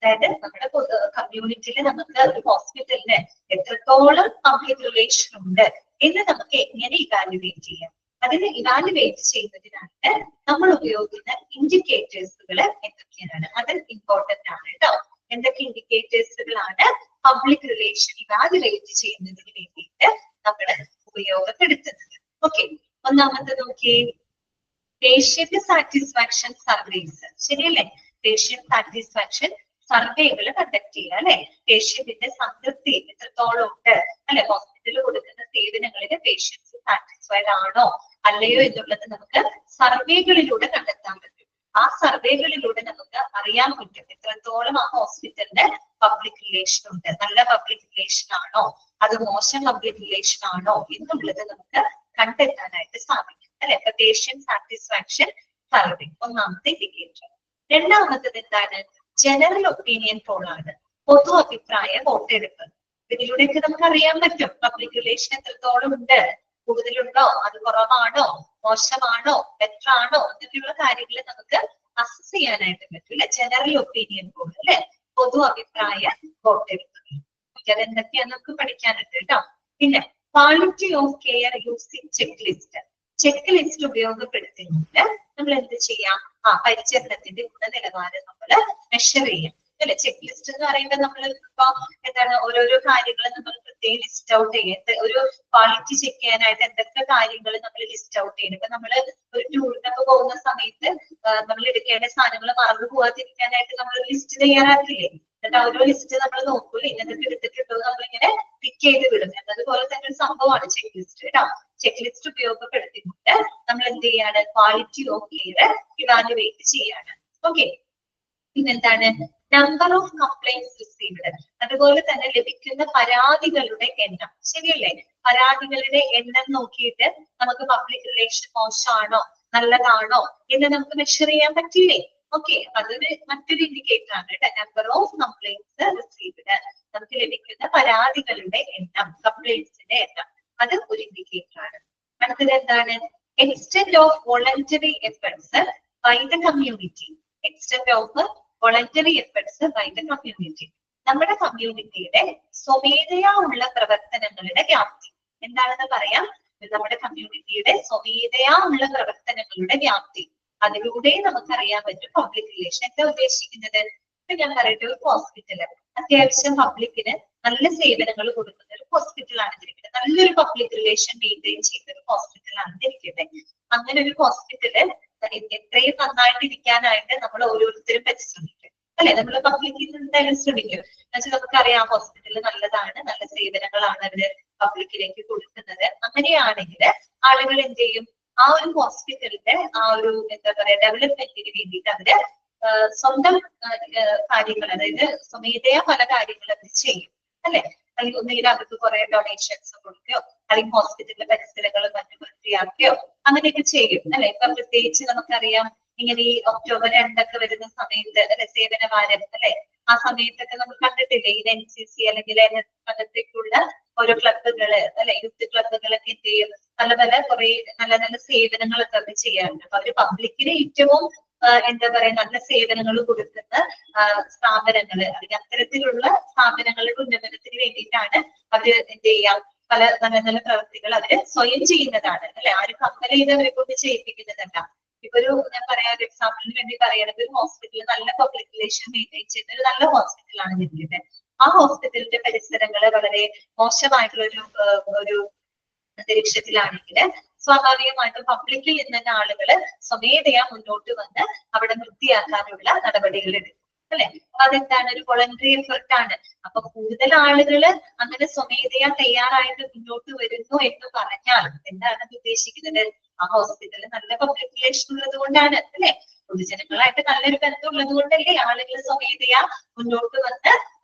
അതായത് നമ്മുടെ കമ്മ്യൂണിറ്റിയിൽ നമുക്ക് ഒരു ഹോസ്പിറ്റലിന് എത്രത്തോളം പബ്ലിക് റിലേഷൻ ഉണ്ട് എന്ന് നമുക്ക് എങ്ങനെ ഇവാലുവേറ്റ് ചെയ്യാം? അതിനെ ഇവാലുവേറ്റ് ചെയ്യുന്നതിനായിട്ട് നമ്മൾ ഉപയോഗിക്കുന്ന ഇൻഡിക്കേറ്റേഴ്സുകൾ എന്തൊക്കെയാണ്? അത് ഇമ്പോർട്ടന്റ് ആണ് കേട്ടോ. എന്തൊക്കെ ഇൻഡിക്കേറ്റേഴ്സുകളാണ് പബ്ലിക് റിലേഷൻ ഇവാലുവേറ്റ് ചെയ്യുന്നതിന് വേണ്ടിയിട്ട് നമ്മൾ ഉപയോഗപ്പെടുത്തുന്നത്? ഓക്കെ, ഒന്നാമത്തെ നോക്കിയേ, പേഷ്യന്റ് സാറ്റിസ്ഫാക്ഷൻ സർവേസ്. ശരിയല്ലേ? പേഷ്യന്റ് സാറ്റിസ്ഫാക്ഷൻ സർവേകൾ കണ്ടക്ട് ചെയ്യുക അല്ലെ. പേഷ്യന്റിന്റെ സംതൃപ്തി എത്രത്തോളം ഉണ്ട് അല്ലെ, ഹോസ്പിറ്റലിൽ കൊടുക്കുന്ന സേവനങ്ങളിൽ പേഷ്യൻസ് സാറ്റിസ്ഫൈഡ് ആണോ അല്ലയോ എന്നുള്ളത് നമുക്ക് സർവേകളിലൂടെ കണ്ടെത്താൻ പറ്റും. ആ സർവേകളിലൂടെ നമുക്ക് അറിയാൻ പറ്റും എത്രത്തോളം ആ ഹോസ്പിറ്റലിന്റെ പബ്ലിക് റിലേഷൻ ഉണ്ട്. നല്ല പബ്ലിക് റിലേഷൻ ആണോ, അത് മോശം പബ്ലിക് റിലേഷൻ ആണോ എന്നുള്ളത് നമുക്ക് കണ്ടെത്താനായിട്ട് സാധിക്കും അല്ലെ. അപ്പൊ പേഷ്യന്റ് സാറ്റിസ്ഫാക്ഷൻ സർവേ ഒന്നാമത്തെ ഇൻഡിക്കേറ്റർ. രണ്ടാമത്തത് എന്താണ്? ജനറൽ ഒപ്പീനിയൻ പോൾ ആണ്, പൊതു അഭിപ്രായ വോട്ടെടുപ്പ്. ഇതിലൂടെയൊക്കെ നമുക്ക് അറിയാൻ പറ്റും പബ്ലിക് റിലേഷൻ എത്രത്തോളം ഉണ്ട്, കൂടുതലുണ്ടോ, അത് കുറവാണോ, മോശമാണോ, ബെറ്റർ ആണോ എന്നൊക്കെയുള്ള കാര്യങ്ങൾ നമുക്ക് അസസ് ചെയ്യാനായിട്ട് പറ്റും അല്ലെ. ജനറൽ ഒപ്പീനിയൻ പോൾ അല്ലെ, പൊതു അഭിപ്രായ വോട്ടെടുപ്പ്. അതെന്തൊക്കെയാന്ന് നമുക്ക് പഠിക്കാനുണ്ട് കേട്ടോ. പിന്നെ quality of care using check list. Check list ഉപയോഗപ്പെടുത്തുന്നത് നമ്മൾ എന്ത് ചെയ്യാം? പരിചരണത്തിന്റെ ഗുണനിലവാരം നമ്മൾ മെഷർ ചെയ്യാം അല്ലെ. ചെക്ക് ലിസ്റ്റ് എന്ന് പറയുമ്പോൾ നമ്മൾ ഇപ്പൊ എന്താണ് ഓരോരോ കാര്യങ്ങൾ നമ്മൾ പ്രത്യേകം ലിസ്റ്റ് ഔട്ട് ചെയ്യുന്നത്. ഒരു ക്വാളിറ്റി ചെക്ക് ചെയ്യാനായിട്ട് എന്തൊക്കെ കാര്യങ്ങൾ നമ്മൾ ലിസ്റ്റ് ഔട്ട് ചെയ്യണം. ഇപ്പൊ നമ്മൾ ഒരു ടൂറിനൊക്കെ പോകുന്ന സമയത്ത് നമ്മൾ എടുക്കേണ്ട സാധനങ്ങൾ മറന്നു പോകാതിരിക്കാനായിട്ട് നമ്മൾ ലിസ്റ്റ് തയ്യാറാക്കില്ലേ? എന്നിട്ട് ആ ഒരു ലിസ്റ്റ് നമ്മൾ നോക്കൂല, ഇന്നതൊക്കെ എടുത്തിട്ടുണ്ടോ നമ്മളിങ്ങനെ ടിക്ക് ചെയ്ത് വിടും. അതുപോലെ തന്നെ ഒരു സംഭവമാണ് ചെക്ക് ലിസ്റ്റ് കേട്ടോ. ചെക്ക് ലിസ്റ്റ് ഉപയോഗപ്പെടുത്തിക്കൊണ്ട് നമ്മൾ എന്ത് ചെയ്യാണ്? ക്വാളിറ്റി ഓഫ് കെയർ ഇവാലുവേറ്റ് ചെയ്യാണ്. ഓക്കെ, പിന്നെന്താണ്? Number of complaints received. അതുപോലെ തന്നെ ലഭിക്കുന്ന പരാതികളുടെ എണ്ണം. ശരിയല്ലേ? പരാതികളുടെ എണ്ണം നോക്കിയിട്ട് നമുക്ക് പബ്ലിക് റിലേഷൻ മോശമാണോ നല്ലതാണോ എന്ന് നമുക്ക് മെഷർ ചെയ്യാൻ പറ്റില്ലേ? ഓക്കെ, അതൊരു മറ്റൊരു ഇൻഡിക്കേറ്റർ ആണ് കേട്ടോ. നമ്പർ ഓഫ് കംപ്ലൈന്റ്സ് റിസീവ്ഡ്, നമുക്ക് ലഭിക്കുന്ന പരാതികളുടെ എണ്ണം, കംപ്ലൈന്റ്സിന്റെ എണ്ണം, അത് ഒരു ഇൻഡിക്കേറ്റർ ആണ്. അടുത്തത് എന്താണ്? Extent of voluntary efforts by the community. Extent of voluntary efforts by the community. നമ്മുടെ കമ്മ്യൂണിറ്റിയുടെ സ്വമേധയാ ഉള്ള പ്രവർത്തനങ്ങളുടെ വ്യാപ്തി എന്താണെന്ന് പറയാം. നമ്മുടെ കമ്മ്യൂണിറ്റിയുടെ സ്വമേധയാ ഉള്ള പ്രവർത്തനങ്ങളുടെ വ്യാപ്തി, അതിലൂടെ നമുക്കറിയാൻ പറ്റും പബ്ലിക് റിലേഷൻ. എന്താ ഉദ്ദേശിക്കുന്നത്? ഇപ്പൊ ഞാൻ പറയട്ടെ, ഒരു ഹോസ്പിറ്റല് അത്യാവശ്യം പബ്ലിക്കിന് നല്ല സേവനങ്ങൾ കൊടുക്കുന്ന ഒരു ഹോസ്പിറ്റൽ ആണെന്നിരിക്കട്ടെ, നല്ലൊരു പബ്ലിക് റിലേഷൻ മെയിൻറ്റെയിൻ ചെയ്യുന്ന ഒരു ഹോസ്പിറ്റൽ ആണെന്നിരിക്കട്ടെ. അങ്ങനെ ഒരു ഹോസ്പിറ്റല് എത്രയും നന്നായിട്ട് ഇരിക്കാനായിട്ട് നമ്മൾ ഓരോരുത്തരും പരിശ്രമിക്കും അല്ലെ. നമ്മൾ പബ്ലിക്കിൽ എന്തായാലും ശ്രമിക്കും. എന്നുവെച്ചാൽ നമുക്കറിയാം ഹോസ്പിറ്റല് നല്ലതാണ്, നല്ല സേവനങ്ങളാണ് അവര് പബ്ലിക്കിലേക്ക് കൊടുക്കുന്നത്. അങ്ങനെയാണെങ്കിൽ ആളുകൾ എന്ത് ചെയ്യും? ആ ഒരു ഹോസ്പിറ്റലിന്റെ ആ ഒരു എന്താ പറയാ ഡെവലപ്മെന്റിന് വേണ്ടിയിട്ട് അവര് സ്വന്തം കാര്യങ്ങൾ, അതായത് സ്വമേധയാ പല കാര്യങ്ങളും അവർ ചെയ്യും അല്ലെ. അല്ലെങ്കിൽ ഒന്നുകിൽ അവർക്ക് കുറെ ഡൊണേഷൻസ് കൊടുക്കുകയോ അല്ലെങ്കിൽ ഹോസ്പിറ്റലിലെ പരിസരങ്ങളും മറ്റും വൃത്തിയാക്കുകയോ അങ്ങനെയൊക്കെ ചെയ്യും അല്ലെ. ഇപ്പൊ പ്രത്യേകിച്ച് നമുക്കറിയാം ഇങ്ങനെ ഈ ഒക്ടോബർ 2 വരുന്ന സമയത്ത് അല്ലെ, സേവന വാരം അല്ലെ, ആ സമയത്തൊക്കെ നമ്മൾ കണ്ടിട്ടില്ലേ ഈ NCC അല്ലെങ്കിൽ അങ്ങനത്തേക്കുള്ള ഓരോ ക്ലബുകള് അല്ലെ, യൂത്ത് ക്ലബുകളൊക്കെ എന്ത് ചെയ്യും? പല പല കുറെ നല്ല നല്ല സേവനങ്ങളൊക്കെ അവർ ചെയ്യാറുണ്ട്. അപ്പൊ അവര് പബ്ലിക്കിന് ഏറ്റവും എന്താ പറയാ നല്ല സേവനങ്ങൾ കൊടുക്കുന്ന സ്ഥാപനങ്ങള് അല്ലെങ്കിൽ അത്തരത്തിലുള്ള സ്ഥാപനങ്ങളുടെ ഉന്നമനത്തിന് വേണ്ടിയിട്ടാണ് അവര് എന്ത് ചെയ്യാം? പല നല്ല നല്ല പ്രവൃത്തികൾ അവര് സ്വയം ചെയ്യുന്നതാണ് അല്ലെ. ആരും കമ്പൽ ചെയ്ത് അവരെ കൊണ്ട് ചെയ്യിപ്പിക്കുന്നതല്ല. ഇപ്പൊ ഒരു ഞാൻ പറയാം, ഒരു എക്സാമ്പിളിന് വേണ്ടി പറയണത്, ഒരു ഹോസ്പിറ്റലിൽ നല്ല പബ്ലിക് റിലേഷൻ മെയിൻറ്റെയിൻ ചെയ്യുന്ന ഒരു നല്ല ഹോസ്പിറ്റലാണ് നിൽക്കുന്നത്. ആ ഹോസ്പിറ്റലിന്റെ പരിസരങ്ങള് വളരെ മോശമായിട്ടുള്ള ഒരു അന്തരീക്ഷത്തിലാണെങ്കിൽ സ്വാഭാവികമായിട്ടും പബ്ലിക്കിൽ നിന്ന് തന്നെ ആളുകള് സ്വമേധയാ മുന്നോട്ട് വന്ന് അവിടെ വൃത്തിയാക്കാനുള്ള നടപടികൾ എടുക്കും അല്ലെ. അപ്പൊ അതെന്താണ്? ഒരു വോളണ്ടറി എഫേർട്ട് ആണ്. അപ്പൊ കൂടുതൽ ആളുകള് അങ്ങനെ സ്വമേധയാ തയ്യാറായിട്ട് മുന്നോട്ട് വരുന്നു എന്ന് പറഞ്ഞാൽ എന്താണ് ഉദ്ദേശിക്കുന്നത്? ആ ഹോസ്പിറ്റലിൽ നല്ല പബ്ലിക് റിലേഷൻ ഉള്ളത് കൊണ്ടാണ് അല്ലെ. പൊതുജനങ്ങളായിട്ട് നല്ലൊരു ബന്ധം ഉള്ളത് കൊണ്ടല്ലേ ആളുകൾ സ്വമേധയാ മുന്നോട്ട് വന്ന്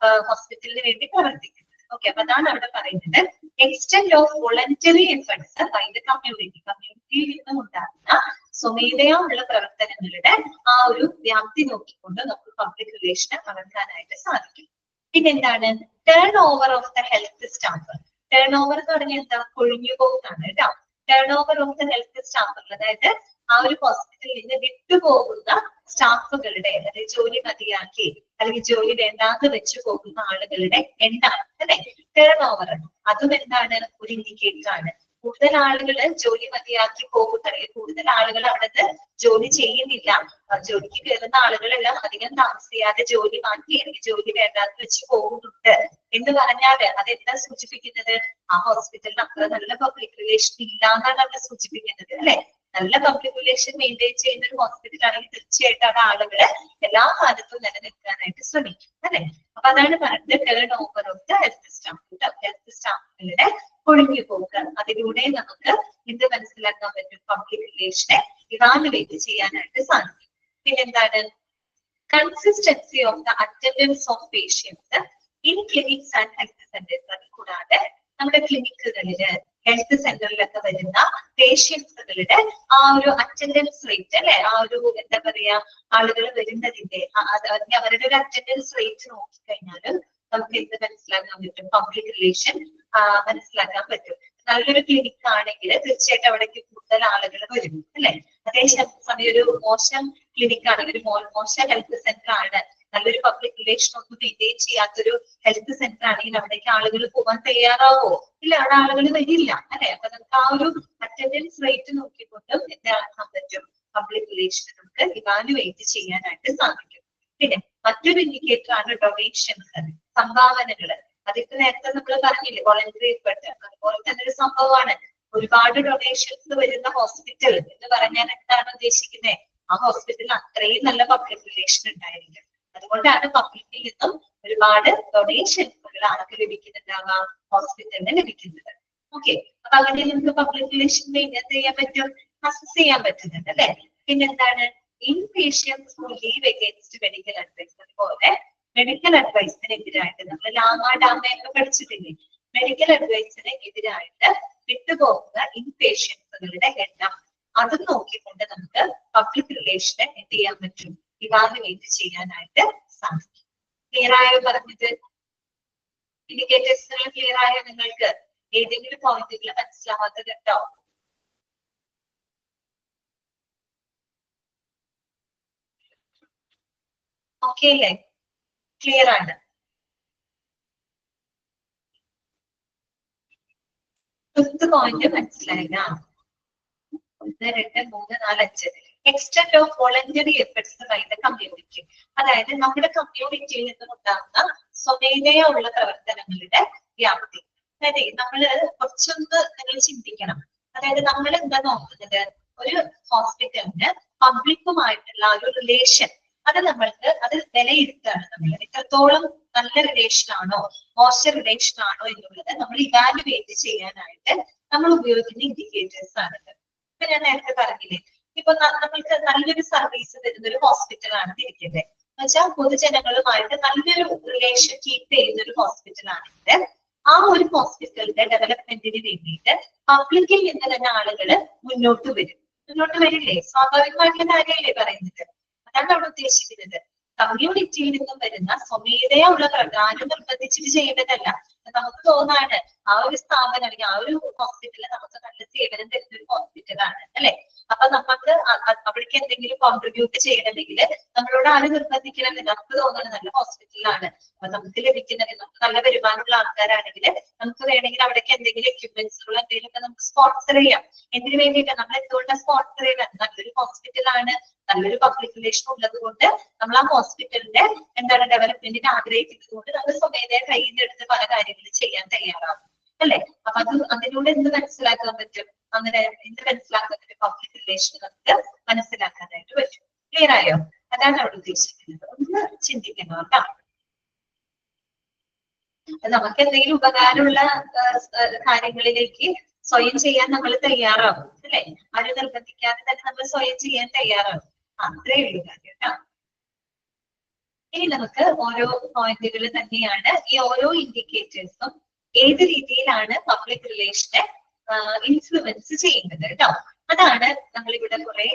ഹോസ്പിറ്റലിന് വേണ്ടി പ്രവർത്തിക്കുന്നത്. ഓക്കെ, അപ്പൊ അതാണ് അവിടെ പറയുന്നത്. Extent of voluntary efforts by the community. കമ്മ്യൂണിറ്റിയിൽ നിന്നും ഉണ്ടാകുന്ന സ്വമേധയാ ഉള്ള പ്രവർത്തനങ്ങളുടെ ആ ഒരു വ്യാപ്തി നോക്കിക്കൊണ്ട് നമുക്ക് പബ്ലിക് റിലേഷനെ അളക്കാനായിട്ട് സാധിക്കും. പിന്നെന്താണ് turn over of the health staff. Turn over എന്ന് പറഞ്ഞാൽ എന്താ, കൊഴിഞ്ഞുപോക്കാണ് കേട്ടോ. Turn over of the health staff, അതായത് ആ ഒരു ഹോസ്പിറ്റലിൽ നിന്ന് വിട്ടുപോകുന്ന സ്റ്റാഫുകളുടെ, അതായത് ജോലി മതിയാക്കി അല്ലെങ്കിൽ ജോലി വേണ്ടാന്ന് വെച്ച് പോകുന്ന ആളുകളുടെ എണ്ണം അല്ലെ, ടേൺ ഓവർ. അതും എന്താണ്, ഒരു ഇൻഡിക്കേറ്റർ ആണ്. കൂടുതൽ ആളുകൾ ജോലി മതിയാക്കി പോകുന്ന, കൂടുതൽ ആളുകൾ അവിടെ ജോലി ചെയ്യുന്നില്ല, ജോലിക്ക് കയറുന്ന ആളുകളെല്ലാം അധികം താമസിയാതെ ജോലി മാറ്റി അല്ലെങ്കിൽ ജോലി വേണ്ടാന്ന് വെച്ച് പോകുന്നുണ്ട് എന്ന് പറഞ്ഞാല് അതെന്താ സൂചിപ്പിക്കുന്നത്, ആ ഹോസ്പിറ്റലിന് അത്ര നല്ല പബ്ലിക് റിലേഷൻ ഇല്ല എന്നാണ് അവിടെ സൂചിപ്പിക്കുന്നത് അല്ലെ. നല്ല പബ്ലിക് റിലേഷൻ മെയിൻറ്റെയിൻ ചെയ്യുന്ന ഒരു ഹോസ്പിറ്റൽ ആണെങ്കിൽ തീർച്ചയായിട്ടും അവിടെ ആളുകള് എല്ലാ കാലത്തും നിലനിൽക്കാനായിട്ട് ശ്രമിക്കും അല്ലെ. അപ്പൊ അതാണ് പറയുന്നത് turn over of the health staff. Health സ്റ്റാഫുകളുടെ ഒഴിഞ്ഞു പോക്ക്. അതിലൂടെ നമുക്ക് എന്ത് മനസ്സിലാക്കാൻ പറ്റും, പബ്ലിക് റിലേഷനെ ഇവാലുവേറ്റ് ചെയ്യാനായിട്ട് സാധിക്കും. പിന്നെന്താണ്, consistency of the attendance of patients in clinics and health centres. അത് കൂടാതെ നമ്മുടെ ക്ലിനിക്കുകളില് ഹെൽത്ത് സെന്ററിലൊക്കെ വരുന്ന പേഷ്യൻസുകളുടെ ആ ഒരു അറ്റൻഡൻസ് റേറ്റ് അല്ലെ, ആ ഒരു എന്താ പറയാ ആളുകൾ വരുന്നതിന്റെ അവരുടെ ഒരു അറ്റൻഡൻസ് റേറ്റ് നോക്കിക്കഴിഞ്ഞാൽ നമുക്ക് എന്ത് മനസ്സിലാക്കാൻ പറ്റും, പബ്ലിക് റിലേഷൻ മനസ്സിലാക്കാൻ പറ്റും. നല്ലൊരു ക്ലിനിക് ആണെങ്കിൽ തീർച്ചയായിട്ടും അവിടേക്ക് കൂടുതൽ ആളുകൾ വരും അല്ലെ. അതേ സമയം ഒരു മോശം ക്ലിനിക് ആണെങ്കിൽ, മോശം ഹെൽത്ത് സെന്റർ ആണ്, നല്ലൊരു പബ്ലിക് റിലേഷൻ ഒന്നും മെയിൻറ്റെയിൻ ചെയ്യാത്തൊരു ഹെൽത്ത് സെന്റർ ആണെങ്കിൽ അവിടേക്ക് ആളുകൾ പോകാൻ തയ്യാറാവോ, ഇല്ല, അവിടെ ആളുകൾ വരില്ല അല്ലെ. അപ്പൊ നമുക്ക് ആ ഒരു അറ്റൻഡൻസ് റേറ്റ് നോക്കിക്കൊണ്ടും എന്താക്കാൻ പറ്റും, പബ്ലിക് റിലേഷൻ നമുക്ക് ഇവാലുവേറ്റ് ചെയ്യാനായിട്ട് സാധിക്കും. പിന്നെ മറ്റൊരു ഇൻഡിക്കേറ്റർ ആണ് ഡൊണേഷൻസ്, സംഭാവനകള്. അതിപ്പോ നേരത്തെ നമ്മൾ പറഞ്ഞില്ലേ വോളണ്ടറി എഫേർട്ട്, അതുപോലെ തന്നെ ഒരു സംഭവമാണ്. ഒരുപാട് ഡൊണേഷൻസ് വരുന്ന ഹോസ്പിറ്റൽ എന്ന് പറഞ്ഞാൽ എന്താണ് ഉദ്ദേശിക്കുന്നത്, ആ ഹോസ്പിറ്റലിൽ അത്രയും നല്ല പബ്ലിക് റിലേഷൻ ഉണ്ടായിരിക്കും. അതുകൊണ്ടാണ് പബ്ലിക്കിൽ നിന്നും ഒരുപാട് ഡൊണേഷൻസുകൾ ആർക്ക് ലഭിക്കുന്നുണ്ടാവാം, ഹോസ്പിറ്റലിന് ലഭിക്കുന്നത്. ഓക്കെ, അപ്പൊ അങ്ങനെ നമുക്ക് പബ്ലിക് റിലേഷൻ എന്ത് ചെയ്യാൻ പറ്റും, അസസ് ചെയ്യാൻ പറ്റുന്നുണ്ട് അല്ലെ. പിന്നെന്താണ്, in patients leave against medical advice. അതുപോലെ മെഡിക്കൽ അഡ്വൈസിന് എതിരായിട്ട് നമ്മൾ ലാമാഡാമയൊക്കെ പഠിച്ചിട്ടില്ലേ, മെഡിക്കൽ അഡ്വൈസിന് എതിരായിട്ട് വിട്ടുപോകുന്ന ഇൻപേഷ്യൻസുകളുടെ എണ്ണം, അത് നോക്കിക്കൊണ്ട് നമുക്ക് പബ്ലിക് റിലേഷനെ എന്ത് ചെയ്യാൻ പറ്റും, ഇവാലുവേറ്റ് ചെയ്യാനായിട്ട് സാധിക്കും. ക്ലിയർ ആയോ പറഞ്ഞത്? ഇൻഡിക്കേറ്റേഴ്സ് ക്ലിയർ ആയോ നിങ്ങൾക്ക്? ഏതെങ്കിലും പോയിന്റുകൾ മനസ്സിലാവാത്തത് ഉണ്ടോ? ഓക്കെ അല്ലേ, ക്ലിയർ ആണ്? ഫിഫ്ത് പോയിന്റ് മനസ്സിലായില്ല? 1, 2, 3, 4, 5. Extent of voluntary efforts by the community. അതായത് നമ്മുടെ കമ്മ്യൂണിറ്റിയിൽ നിന്നും ഉണ്ടാകുന്ന സ്വമേധയാ ഉള്ള പ്രവർത്തനങ്ങളുടെ വ്യാപ്തി. അതായത് നമ്മള് കുറച്ചൊന്ന് നിങ്ങൾ ചിന്തിക്കണം. അതായത് നമ്മൾ എന്താ നോക്കുന്നത്, ഒരു ഹോസ്പിറ്റലിന് പബ്ലിക്കുമായിട്ടുള്ള ഒരു റിലേഷൻ, അത് നമ്മൾക്ക് അത് വിലയിരുത്തുകയാണ്. നമ്മൾ എത്രത്തോളം നല്ല റിലേഷൻ ആണോ മോശം റിലേഷൻ ആണോ എന്നുള്ളത് നമ്മൾ ഇവാലുവേറ്റ് ചെയ്യാനായിട്ട് നമ്മൾ ഉപയോഗിക്കുന്ന ഇൻഡിക്കേറ്റേഴ്സ് ആണിത്. ഇപ്പൊ ഞാൻ നേരത്തെ പറഞ്ഞില്ലേ, ഇപ്പൊ നമ്മൾക്ക് നല്ലൊരു സർവീസ് തരുന്ന ഒരു ഹോസ്പിറ്റൽ ആണെന്ന് ഇരിക്കട്ടെ, എന്നുവെച്ചാൽ പൊതുജനങ്ങളുമായിട്ട് നല്ലൊരു റിലേഷൻ കീപ്പ് ചെയ്യുന്ന ഒരു ഹോസ്പിറ്റൽ ആണെങ്കിൽ ആ ഒരു ഹോസ്പിറ്റലിന്റെ ഡെവലപ്മെന്റിന് വേണ്ടിയിട്ട് പബ്ലിക്കിൽ നിന്ന് തന്നെ ആളുകൾ മുന്നോട്ട് വരില്ലേ? സ്വാഭാവികമായിട്ടുള്ള കാര്യമല്ലേ പറയുന്നത്. അതാണ് അവിടെ ഉദ്ദേശിക്കുന്നത്. കമ്മ്യൂണിറ്റിയിൽ നിന്നും വരുന്ന സ്വമേധയാ ഉള്ള പ്രധാനം നിർബന്ധിച്ചിട്ട് ചെയ്യേണ്ടതല്ല. നമുക്ക് തോന്നാണ് ആ ഒരു സ്ഥാപനം അല്ലെങ്കിൽ ആ ഒരു ഹോസ്പിറ്റലിൽ നമുക്ക് നല്ല സേവനം തരുന്ന ഒരു ഹോസ്പിറ്റലാണ് അല്ലെ. അപ്പൊ നമുക്ക് അവിടേക്ക് എന്തെങ്കിലും കോൺട്രിബ്യൂട്ട് ചെയ്യണമെങ്കിൽ നമ്മളോട് ആരും നിർബന്ധിക്കണമെന്നില്ല. നമുക്ക് തോന്നുന്നത് നല്ല ഹോസ്പിറ്റലാണ്, അപ്പൊ നമുക്ക് ലഭിക്കുന്നത്, നമുക്ക് നല്ല വരുമാനമുള്ള ആൾക്കാരാണെങ്കിൽ നമുക്ക് വേണമെങ്കിൽ അവിടേക്ക് എന്തെങ്കിലും എക്യുപ്മെന്റ്സുകൾ എന്തെങ്കിലും ഒക്കെ നമുക്ക് സ്പോൺസർ ചെയ്യാം. എന്തിനു വേണ്ടിയിട്ട്? നമ്മൾ എന്തുകൊണ്ടാണ് സ്പോൺസർ ചെയ്യുന്നത്? നല്ലൊരു ഹോസ്പിറ്റലാണ്, നല്ലൊരു പബ്ലിക് റിലേഷൻ ഉള്ളത് കൊണ്ട് നമ്മൾ ആ ഹോസ്പിറ്റലിന്റെ എന്താണ് ഡെവലപ്മെന്റിന് ആഗ്രഹിക്കുന്നത് കൊണ്ട് നമ്മൾ സ്വമേധയാ കയ്യിൽ നിന്ന് എടുത്ത് പല കാര്യങ്ങളും ചെയ്യാൻ തയ്യാറാവും അല്ലെ. അപ്പൊ അതിലൂടെ എന്ത് മനസ്സിലാക്കാൻ പറ്റും, അങ്ങനെ എന്ത് മനസ്സിലാക്കാൻ പറ്റും, പബ്ലിക് റിലേഷൻ നമുക്ക് മനസ്സിലാക്കാനായിട്ട് പറ്റും. ക്ലിയർ ആയോ? അതാണ് അവിടെ ഉദ്ദേശിക്കുന്നത്. ഒന്ന് ചിന്തിക്കണം കേട്ടോ. നമുക്ക് എന്തെങ്കിലും ഉപകാരമുള്ള കാര്യങ്ങളിലേക്ക് സ്വയം ചെയ്യാൻ നമ്മൾ തയ്യാറാവും അല്ലെ. ആരും നിർബന്ധിക്കാതെ തന്നെ നമ്മൾ സ്വയം ചെയ്യാൻ തയ്യാറാവും. അത്രേ ഉള്ളൂ കാര്യം കേട്ടോ. ഇനി നമുക്ക് ഓരോ പോയിന്റുകൾ തന്നെയാണ്, ഈ ഓരോ ഇൻഡിക്കേറ്റേഴ്സും ഏത് രീതിയിലാണ് പബ്ലിക് റിലേഷനെ ഇൻഫ്ലുവൻസ് ചെയ്യുന്നത് കേട്ടോ. അതാണ് നമ്മൾ ഇവിടെ കുറെ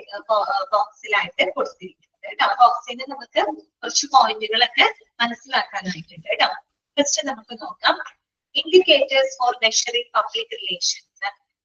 ബോക്സിലായിട്ട് കൊടുത്തിരിക്കുന്നത് കേട്ടോ. ബോക്സിന് നമുക്ക് കുറച്ച് പോയിന്റുകളൊക്കെ മനസ്സിലാക്കാനായിട്ടുണ്ട് കേട്ടോ. ഫസ്റ്റ് നമുക്ക് നോക്കാം. Indicators for measuring public relations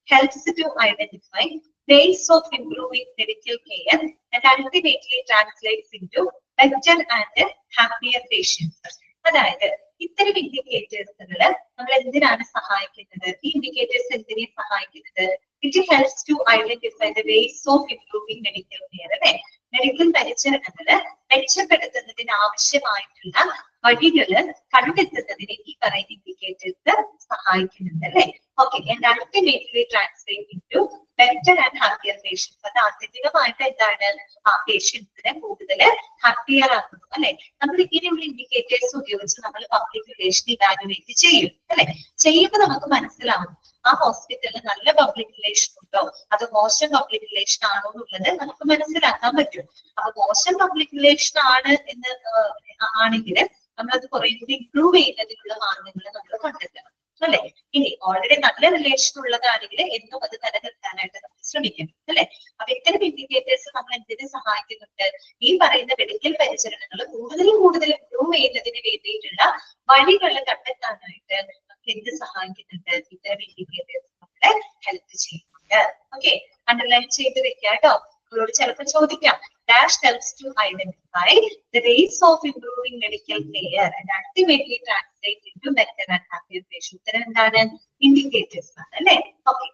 helps to identify ways of improving medical care and ultimately translates into better and happier patients. അതായത് ഇത്തരം ഇൻഡിക്കേറ്റേഴ്സുകള് നമ്മൾ എന്തിനാണ് സഹായിക്കുന്നത്? ഈ ഇൻഡിക്കേറ്റേഴ്സ് എന്തിനെ സഹായിക്കുന്നത്? It helps to identify the ways of improving medical care അല്ലെ. Medical പരിചരണങ്ങള് മെച്ചപ്പെടുത്തുന്നതിന് ആവശ്യമായിട്ടുള്ള വഴികള് കണ്ടെത്തുന്നതിന് ഈ പറയുന്ന ഇൻഡിക്കേറ്റേഴ്സ് സഹായിക്കുന്നുണ്ട് അല്ലെ. Okay, and ultimately translate into better and happier patients. അത് ആത്യന്തികമായിട്ട് എന്താണ്? ആ പേഷ്യൻസിനെ കൂടുതൽ ഹാപ്പിയർ ആക്കുന്നു അല്ലെ. നമ്മൾ ഇങ്ങനെയുള്ള ഇൻഡിക്കേറ്റേഴ്സ് ഉപയോഗിച്ച് നമ്മൾ പബ്ലിക് റിലേഷൻ ഇവാലുവേറ്റ് ചെയ്യും അല്ലെ. ചെയ്യുമ്പോൾ നമുക്ക് മനസ്സിലാവും ആ ഹോസ്പിറ്റലിൽ നല്ല പബ്ലിക് റിലേഷൻ ഉണ്ടോ, അത് മോശം പബ്ലിക് റിലേഷൻ ആണോ എന്നുള്ളത് നമുക്ക് മനസ്സിലാക്കാൻ പറ്റും. അപ്പൊ മോശം പബ്ലിക് റിലേഷൻ ആണ് എന്ന് ആണെങ്കിൽ നമ്മളത് കുറെ കൂടി ഇംപ്രൂവ് ചെയ്യുന്നതിനുള്ള മാർഗങ്ങൾ നമ്മൾ കണ്ടെത്തണം അല്ലെ. ഇനി ഓൾറെഡി നല്ല റിലേഷൻ ഉള്ളതാണെങ്കിൽ എന്നും അത് നിലനിർത്താനായിട്ട് നമ്മൾ ശ്രമിക്കണം അല്ലെ. അപ്പൊ ഇത്തരം ഇൻഡിക്കേറ്റേഴ്സ് നമ്മൾ എന്തിനു സഹായിക്കുന്നുണ്ട്? ഈ പറയുന്ന മെഡിക്കൽ പരിചരണങ്ങൾ കൂടുതൽ ഇംപ്രൂവ് ചെയ്യുന്നതിന് വേണ്ടിയിട്ടുള്ള വഴികൾ കണ്ടെത്താനായിട്ട് നമുക്ക് എന്ത് സഹായിക്കുന്നുണ്ട്? ഇത്തരം ഇൻഡിക്കേറ്റേഴ്സ് നമ്മളെ ഹെൽപ്പ് ചെയ്യുന്നുണ്ട്. ഓക്കെ, അണ്ടർലൈൻ ചെയ്ത് വെക്കാം കേട്ടോ. നമ്മളോട് ചിലപ്പോൾ ചോദിക്കാം, dash helps to identify the ways of improving medical care and ultimately translate into better and happier patients. ഉത്തരം എന്താണ്? ഇൻഡിക്കേറ്റേഴ്സ് ആണ് അല്ലെ. ഓക്കെ,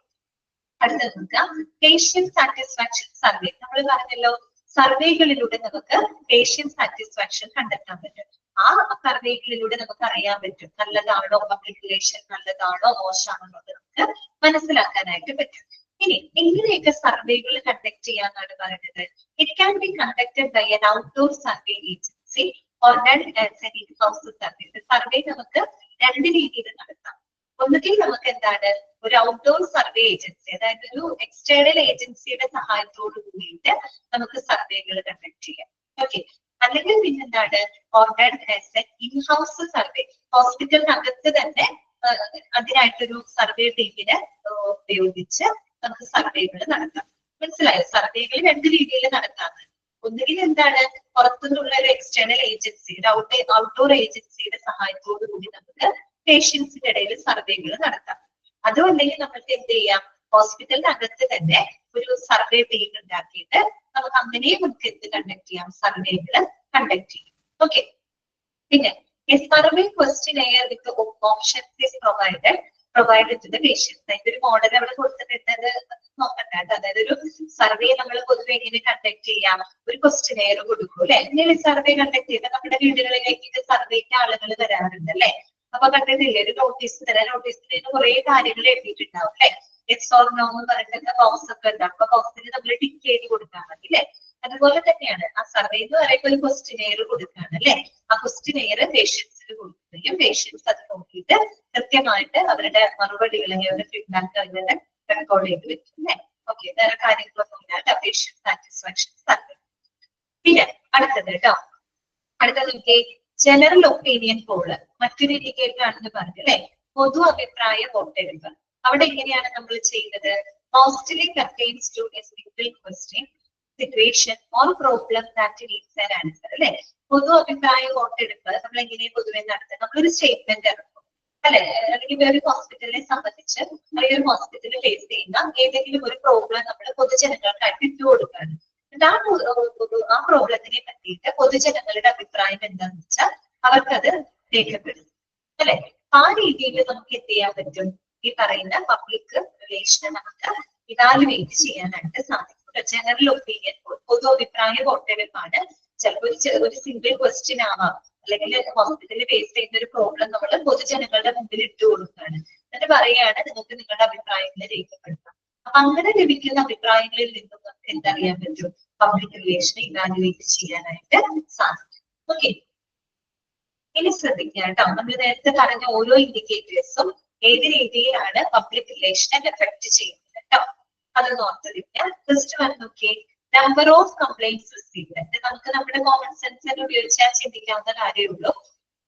അടുത്തത് നോക്കാം. Patient satisfaction survey. നമ്മൾ പറഞ്ഞല്ലോ സർവേകളിലൂടെ നമുക്ക് പേഷ്യന്റ് സാറ്റിസ്ഫാക്ഷൻ കണ്ടെത്താൻ പറ്റും. ആ സർവേകളിലൂടെ നമുക്ക് അറിയാൻ പറ്റും നല്ലതാണോ പബ്ലിക് റിലേഷൻ, നല്ലതാണോ മോശമാണോ എന്നുള്ളത് നമുക്ക് മനസ്സിലാക്കാനായിട്ട് പറ്റും. ഇനി എങ്ങനെയൊക്കെ സർവേകൾ കണ്ടക്ട് ചെയ്യാന്നാണ് പറയുന്നത്? It can be conducted by an outdoor survey agency or done as an in-house survey. Survey നമുക്ക് രണ്ട് രീതിയിൽ നടത്താം. ഒന്നുകിൽ നമുക്ക് എന്താണ് ഒരു ഔട്ട്ഡോർ സർവേ ഏജൻസി, അതായത് ഒരു എക്സ്റ്റേണൽ ഏജൻസിയുടെ സഹായത്തോട് കൂടിയിട്ട് നമുക്ക് സർവേകൾ കണ്ടക്ട് ചെയ്യാം. ഓക്കെ, അല്ലെങ്കിൽ പിന്നെന്താണ് ordered as an inhouse survey. ഹോസ്പിറ്റലിനകത്ത് തന്നെ അതിനായിട്ടൊരു സർവേ ടീമിനെ ഉപയോഗിച്ച് നമുക്ക് സർവേകൾ നടത്താം. മനസ്സിലായോ? സർവേകൾ രണ്ട് രീതിയിൽ നടത്താം. ഒന്നുകിൽ എന്താണ് പുറത്തുനിന്നുള്ള ഒരു എക്സ്റ്റേണൽ ഏജൻസി, ഔട്ട്ഡോർ ഏജൻസിയുടെ സഹായത്തോടു കൂടി നമുക്ക് പേഷ്യൻസിന്റെ ഇടയിൽ സർവേകൾ നടത്താം. അതും അല്ലെങ്കിൽ നമുക്ക് എന്ത് ചെയ്യാം, ഹോസ്പിറ്റലിനകത്ത് തന്നെ ഒരു സർവേ ടീം ഉണ്ടാക്കിയിട്ട് നമുക്ക് അങ്ങനെയും നമുക്ക് എന്ത് കണ്ടക്ട് ചെയ്യാം, സർവേകൾ കണ്ടക്ട് ചെയ്യാം. ഓക്കെ, പിന്നെ a survey questionnaire with the options is provided to the patients. അതിന്റെ ഒരു മോഡൽ അവിടെ കൊടുത്തിട്ടുണ്ട്, നോക്കട്ടെ. അതായത് ഒരു സർവേ നമ്മൾ പൊതുവെ എങ്ങനെ കണ്ടക്ട് ചെയ്യാം, ഒരു ക്വസ്റ്റ്യനെയർ കൊടുക്കും അല്ലെ. എങ്ങനെ സർവേ കണ്ടക്ട് ചെയ്താൽ നമ്മുടെ വീടുകളിലേക്ക് സർവേക്ക് ആളുകൾ വരാറുണ്ട് അല്ലെ. അപ്പൊ കണ്ടിട്ടില്ലേ ഒരു നോട്ടീസ് തരാം, നോട്ടീസിൽ കുറെ കാര്യങ്ങൾ എഴുതിയിട്ടുണ്ടാവും അല്ലെ. എക്സ് ഓർ നോ എന്ന് പറഞ്ഞിട്ട് ബോക്സ് ഒക്കെ ഉണ്ടാവും. അപ്പൊ ബോക്സിന് നമ്മൾ ടിക്ക് ചെയ്ത് കൊടുക്കാൻ മതി അല്ലെ. അതുപോലെ തന്നെയാണ് ആ സർവേ എന്ന് പറയുമ്പോൾ ഒരു ക്വസ്റ്റ്യനെയർ കൊടുക്കുകയാണ് അല്ലെ. ആ ക്വസ്റ്റ്യനെയർ പേഷ്യൻസിന് കൊടുക്കുകയും പേഷ്യൻസ് അത് നോക്കിയിട്ട് കൃത്യമായിട്ട് അവരുടെ മറുപടികൾ അവരുടെ ഫീഡ്ബാക്ക് അങ്ങനെ റെക്കോർഡ് ചെയ്ത് വെക്കും അല്ലെ. ഓക്കെ, വേറെ കാര്യങ്ങളൊന്നും ഇല്ലാതെ പേഷ്യന്റ് സാറ്റിസ്ഫാക്ഷൻ സർവേ. പിന്നെ അടുത്തത് കേട്ടോ, അടുത്തത് എനിക്ക് ജനറൽ ഒപ്പീനിയൻ പോള് മറ്റൊരു ഇൻഡിക്കേറ്റർ ആണെന്ന് പറഞ്ഞു അല്ലെ. പൊതു അഭിപ്രായ വോട്ടെടുപ്പ്. അവിടെ എങ്ങനെയാണ് നമ്മൾ ചെയ്യുന്നത്? Mostly contains to A single question, situation or problem that needs an answer അല്ലെ. പൊതു അഭിപ്രായ വോട്ടെടുപ്പ് നമ്മൾ എങ്ങനെ പൊതുവെ നടത്തുക? നമ്മളൊരു സ്റ്റേറ്റ്മെന്റ് ഇറക്കും അല്ലെ. അല്ലെങ്കിൽ ഒരു ഹോസ്പിറ്റലിനെ സംബന്ധിച്ച് അല്ലെങ്കിൽ ഒരു ഹോസ്പിറ്റലിൽ ഫേസ് ചെയ്യുന്ന ഏതെങ്കിലും ഒരു പ്രോബ്ലം നമ്മൾ പൊതുജനങ്ങൾക്കായിട്ട് ഇട്ടു കൊടുക്കുകയാണ്. ആ പ്രോബ്ലത്തിനെ പറ്റിയിട്ട് പൊതുജനങ്ങളുടെ അഭിപ്രായം എന്താണെന്ന് വെച്ചാൽ അവർക്കത് രേഖപ്പെടുത്തും അല്ലെ. ആ രീതിയിൽ നമുക്ക് എന്ത് ചെയ്യാൻ പറ്റും? ഈ പറയുന്ന പബ്ലിക് റിലേഷനെ നമുക്ക് ഇവാലുവേറ്റ് ചെയ്യാനായിട്ട് സാധിക്കും. ജനറൽ ഒപ്പീനിയൻ പൊതു അഭിപ്രായ വോട്ടെടുപ്പാണ്. ചിലപ്പോൾ ഒരു സിംഗിൾ ക്വസ്റ്റ്യൻ ആവാം, അല്ലെങ്കിൽ ഹോസ്പിറ്റലിൽ ഫേസ് ചെയ്യുന്ന ഒരു പ്രോബ്ലം നമ്മൾ പൊതുജനങ്ങളുടെ മുമ്പിൽ ഇട്ടു കൊടുക്കുകയാണ്. എന്നിട്ട് പറയുകയാണ് നിങ്ങൾക്ക് നിങ്ങളുടെ അഭിപ്രായങ്ങൾ രേഖപ്പെടുത്താം. അപ്പൊ അങ്ങനെ ലഭിക്കുന്ന അഭിപ്രായങ്ങളിൽ നിന്നും നമുക്ക് എന്തറിയാൻ പറ്റും? പബ്ലിക് റിലേഷൻ ഇവാലുവേറ്റ് ചെയ്യാനായിട്ട് സാധിക്കും. ഓക്കെ, ഇനി ശ്രദ്ധിക്കുക കേട്ടോ. നമ്മൾ നേരത്തെ പറഞ്ഞ ഓരോ ഇൻഡിക്കേറ്റേഴ്സും ഏത് രീതിയിലാണ് പബ്ലിക് റിലേഷനെ എഫക്ട് ചെയ്യുന്നത് കേട്ടോ. അതൊന്ന് ഓർത്തിരിക്കുക. ഫസ്റ്റ് വൺ നോക്കിയേ, നമ്പർ ഓഫ് കംപ്ലൈന്റ്സ് റിസീവ്ഡ്. നമുക്ക് നമ്മുടെ കോമൺ സെൻസ് ഉപയോഗിച്ചാൽ ചിന്തിക്കാവുന്ന കാര്യമുള്ളൂ.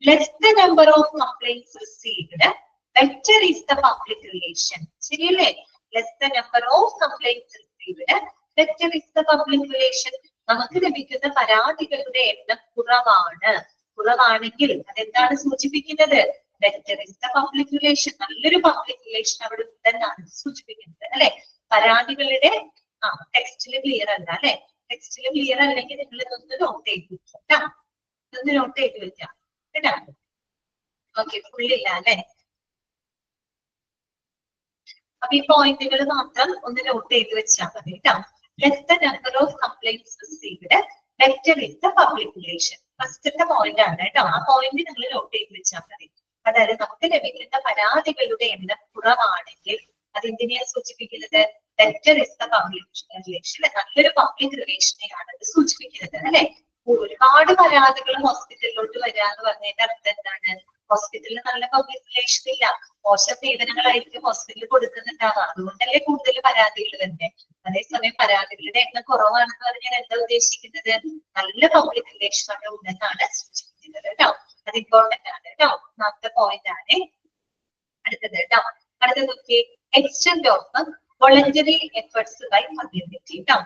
Less the number of complaints received better is the public relation. ശരിയല്ലേ? Less the number of complaints received. Vector is the public relation. നമുക്ക് ലഭിക്കുന്ന പരാതികളുടെ എണ്ണം കുറവാണെങ്കിൽ അതെന്താണ് സൂചിപ്പിക്കുന്നത്? Vector is the public relation. നല്ലൊരു പബ്ലിക് റിലേഷൻ അവിടെ ഉണ്ടെന്നാണ് സൂചിപ്പിക്കുന്നത് അല്ലെ. പരാതികളുടെ ടെക്സ്റ്റിൽ ക്ലിയർ അല്ല അല്ലെ. ടെക്സ്റ്റിൽ ക്ലിയർ അല്ലെങ്കിൽ നിങ്ങൾ ഇതൊന്ന് നോട്ട് ചെയ്ത് വെക്കാം. ഇതൊന്ന് നോട്ട് ചെയ്ത് വെക്കാം കേട്ടോ. ഓക്കെ, ഫുള്ളില്ല അല്ലെ. അപ്പൊ ഈ പോയിന്റുകൾ മാത്രം ഒന്ന് നോട്ട് ചെയ്ത് വെച്ചാൽ മതി കേട്ടോ. Let the number of complaints received. Vector is the public relation. ഫസ്റ്റത്തെ പോയിന്റ് ആണ് കേട്ടോ. ആ പോയിന്റ് നിങ്ങൾ നോട്ട് ചെയ്ത് വെച്ചാൽ മതി. അതായത് നമുക്ക് ലഭിക്കുന്ന പരാതികളുടെ എണ്ണം കുറവാണെങ്കിൽ അതെന്തിനെയാണ് സൂചിപ്പിക്കുന്നത്? Vector is the public relation. നല്ലൊരു പബ്ലിക് റിലേഷനെയാണ് അത് സൂചിപ്പിക്കുന്നത് അല്ലെ. ഒരുപാട് പരാതികൾ ഹോസ്പിറ്റലിലോട്ട് വരാന്ന് പറഞ്ഞതിന്റെ അർത്ഥം എന്താണ്? ഹോസ്പിറ്റലിൽ നല്ല പബ്ലിക് റിലേഷൻ ഇല്ല, മോശം സേവനങ്ങളായിരിക്കും ഹോസ്പിറ്റലിൽ കൊടുക്കുന്നുണ്ടാവുക. അതുകൊണ്ടല്ലേ കൂടുതൽ പരാതികൾ തന്നെ. അതേസമയം പരാതികളുടെ എണ്ണം കുറവാണെന്ന് പറഞ്ഞാൽ എന്താ ഉദ്ദേശിക്കുന്നത്? നല്ല പബ്ലിക് റിലേഷൻ അവിടെ ഉണ്ടെന്നാണ് സൂചിപ്പിക്കുന്നത് കേട്ടോ. അത് ഇമ്പോർട്ടന്റ് ആണ് കേട്ടോ. ഒന്നാമത്തെ പോയിന്റ് ആണ്. അടുത്തത് കേട്ടോ. അടുത്തത് നോക്കി, extend of voluntary efforts by community കേട്ടോ.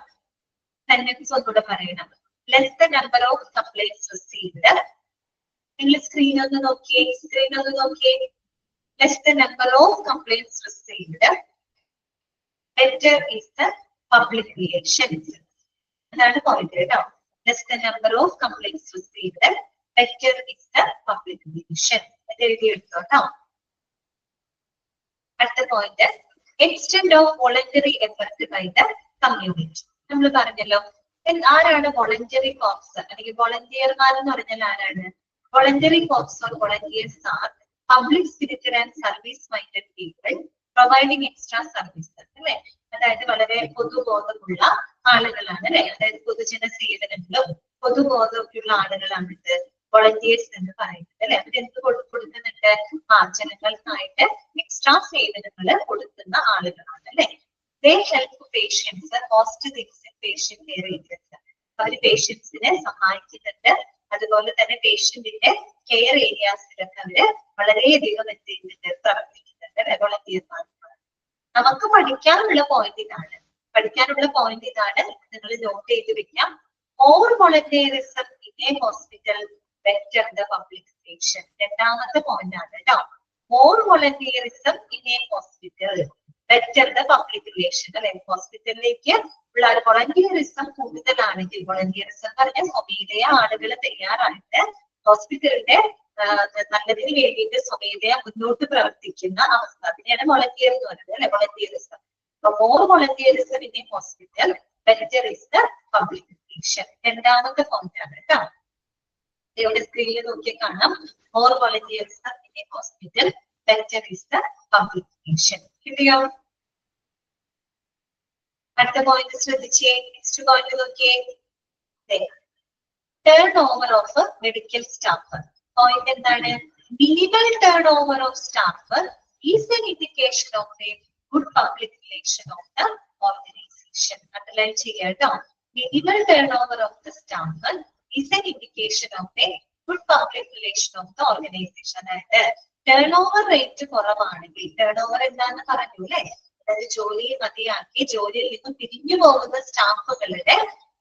സെന്റൻസ് ഒന്നുകൂടെ പറയണം. Less the number of complaints received. നിങ്ങൾ സ്ക്രീൻ ഒന്ന് നോക്കിയേ. Less the number of complaints received. Better is the public relations. അതാണ് പോയിന്റ് കേട്ടോ. Less the number of complaints received. Better is the public relation. അത് എഴുതിയെടുത്തോ കേട്ടോ. അടുത്ത point, extent of voluntary effort by the community. നമ്മൾ പറഞ്ഞല്ലോ ആരാണ് voluntary corps അല്ലെങ്കിൽ വോളണ്ടിയർമാർ എന്ന് പറഞ്ഞാൽ ആരാണ്? Voluntary corps or volunteers are public spirited and service minded people providing extra services അല്ലെ. അതായത് വളരെ പൊതുബോധമുള്ള ആളുകളാണ് അല്ലെ. അതായത് പൊതുജന സേവനങ്ങളും പൊതുബോധമൊക്കെയുള്ള ആളുകളാണ് ഇത് വോളണ്ടിയേഴ്സ് എന്ന് പറയുന്നത് അല്ലെ. അവരെന്ത് കൊടുക്കുന്നുണ്ട്? ജനങ്ങൾക്കായിട്ട് എക്സ്ട്രാ സേവനങ്ങൾ കൊടുക്കുന്ന ആളുകളാണ് അല്ലെ. They help patients host things in patient care areas. അവർ പേഷ്യൻസിനെ സഹായിക്കുന്നുണ്ട്. അതുപോലെ തന്നെ പേഷ്യന്റിന്റെ കെയർ ഏരിയാസിലൊക്കെ അവര് വളരെയധികം എന്ത് ചെയ്യുന്നുണ്ട്? പ്രവർത്തിക്കുന്നുണ്ട്. വോളണ്ടിയർമാർ. നമുക്ക് പഠിക്കാനുള്ള പോയിന്റ് ഇതാണ്. നിങ്ങൾ നോട്ട് ചെയ്ത് വെക്കാം. More volunteerism in a hospital better the public relation. രണ്ടാമത്തെ പോയിന്റ് ആണ് കേട്ടോ. More volunteerism in a hospital better the public relation അല്ലെ. ഹോസ്പിറ്റലിലേക്ക് ഉള്ള വോളണ്ടിയറിസം കൂടുതലാണെങ്കിൽ, വോളണ്ടിയറിസം പറഞ്ഞാൽ സ്വമേധയ ആളുകൾ തയ്യാറായിട്ട് ഹോസ്പിറ്റലിന്റെ നല്ലതിന് വേണ്ടിയിട്ട് സ്വമേധയ മുന്നോട്ട് പ്രവർത്തിക്കുന്ന അവസ്ഥ, അതിനെയാണ് വോളണ്ടിയർ എന്ന് പറയുന്നത് അല്ലെ. Volunteerism. More വോളണ്ടിയറിസം in A hospital better is the public relation. രണ്ടാമത്തെ പോയിന്റ് ആണ് കേട്ടോ. ഇവിടെ സ്ക്രീനിൽ നോക്കിയാൽ കാണാം. മോർ വോളണ്ടിയറിസം ഇൻ എ ഹോസ്പിറ്റൽ better is the public relation. കിട്ടിയോ? അടുത്ത പോയിന്റ് ശ്രദ്ധിച്ചേ. നെക്സ്റ്റ് പോയിന്റ് നോക്കിയേ. Turn over of medical staff. Point എന്താണ്? Minimal turn over of staff is an indication of a good public relation of the organisation. Underline ചെയ്യാം കേട്ടോ. Minimal turn over of the staff is an indication of a good public relation of the organisation. അതായത് turn over rate കുറവാണെങ്കിൽ, turn over എന്താന്ന് പറഞ്ഞു അല്ലെ. അതായത് ജോലി മതിയാക്കി ജോലിയിൽ നിന്നും പിരിഞ്ഞു പോകുന്ന സ്റ്റാഫുകളുടെ